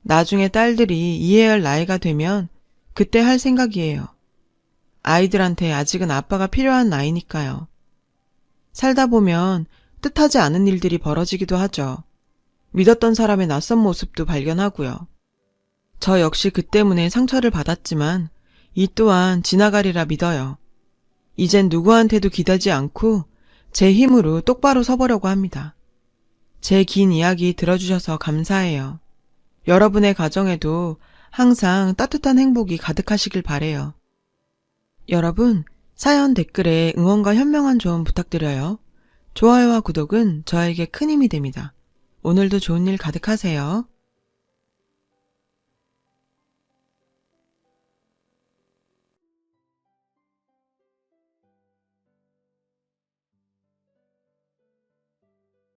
나중에 딸들이 이해할 나이가 되면 그때 할 생각이에요. 아이들한테 아직은 아빠가 필요한 나이니까요. 살다 보면 뜻하지 않은 일들이 벌어지기도 하죠. 믿었던 사람의 낯선 모습도 발견하고요. 저 역시 그 때문에 상처를 받았지만 이 또한 지나가리라 믿어요. 이젠 누구한테도 기대지 않고 제 힘으로 똑바로 서보려고 합니다. 제 긴 이야기 들어주셔서 감사해요. 여러분의 가정에도 항상 따뜻한 행복이 가득하시길 바래요. 여러분, 사연 댓글에 응원과 현명한 조언 부탁드려요. 좋아요와 구독은 저에게 큰 힘이 됩니다. 오늘도 좋은 일 가득하세요.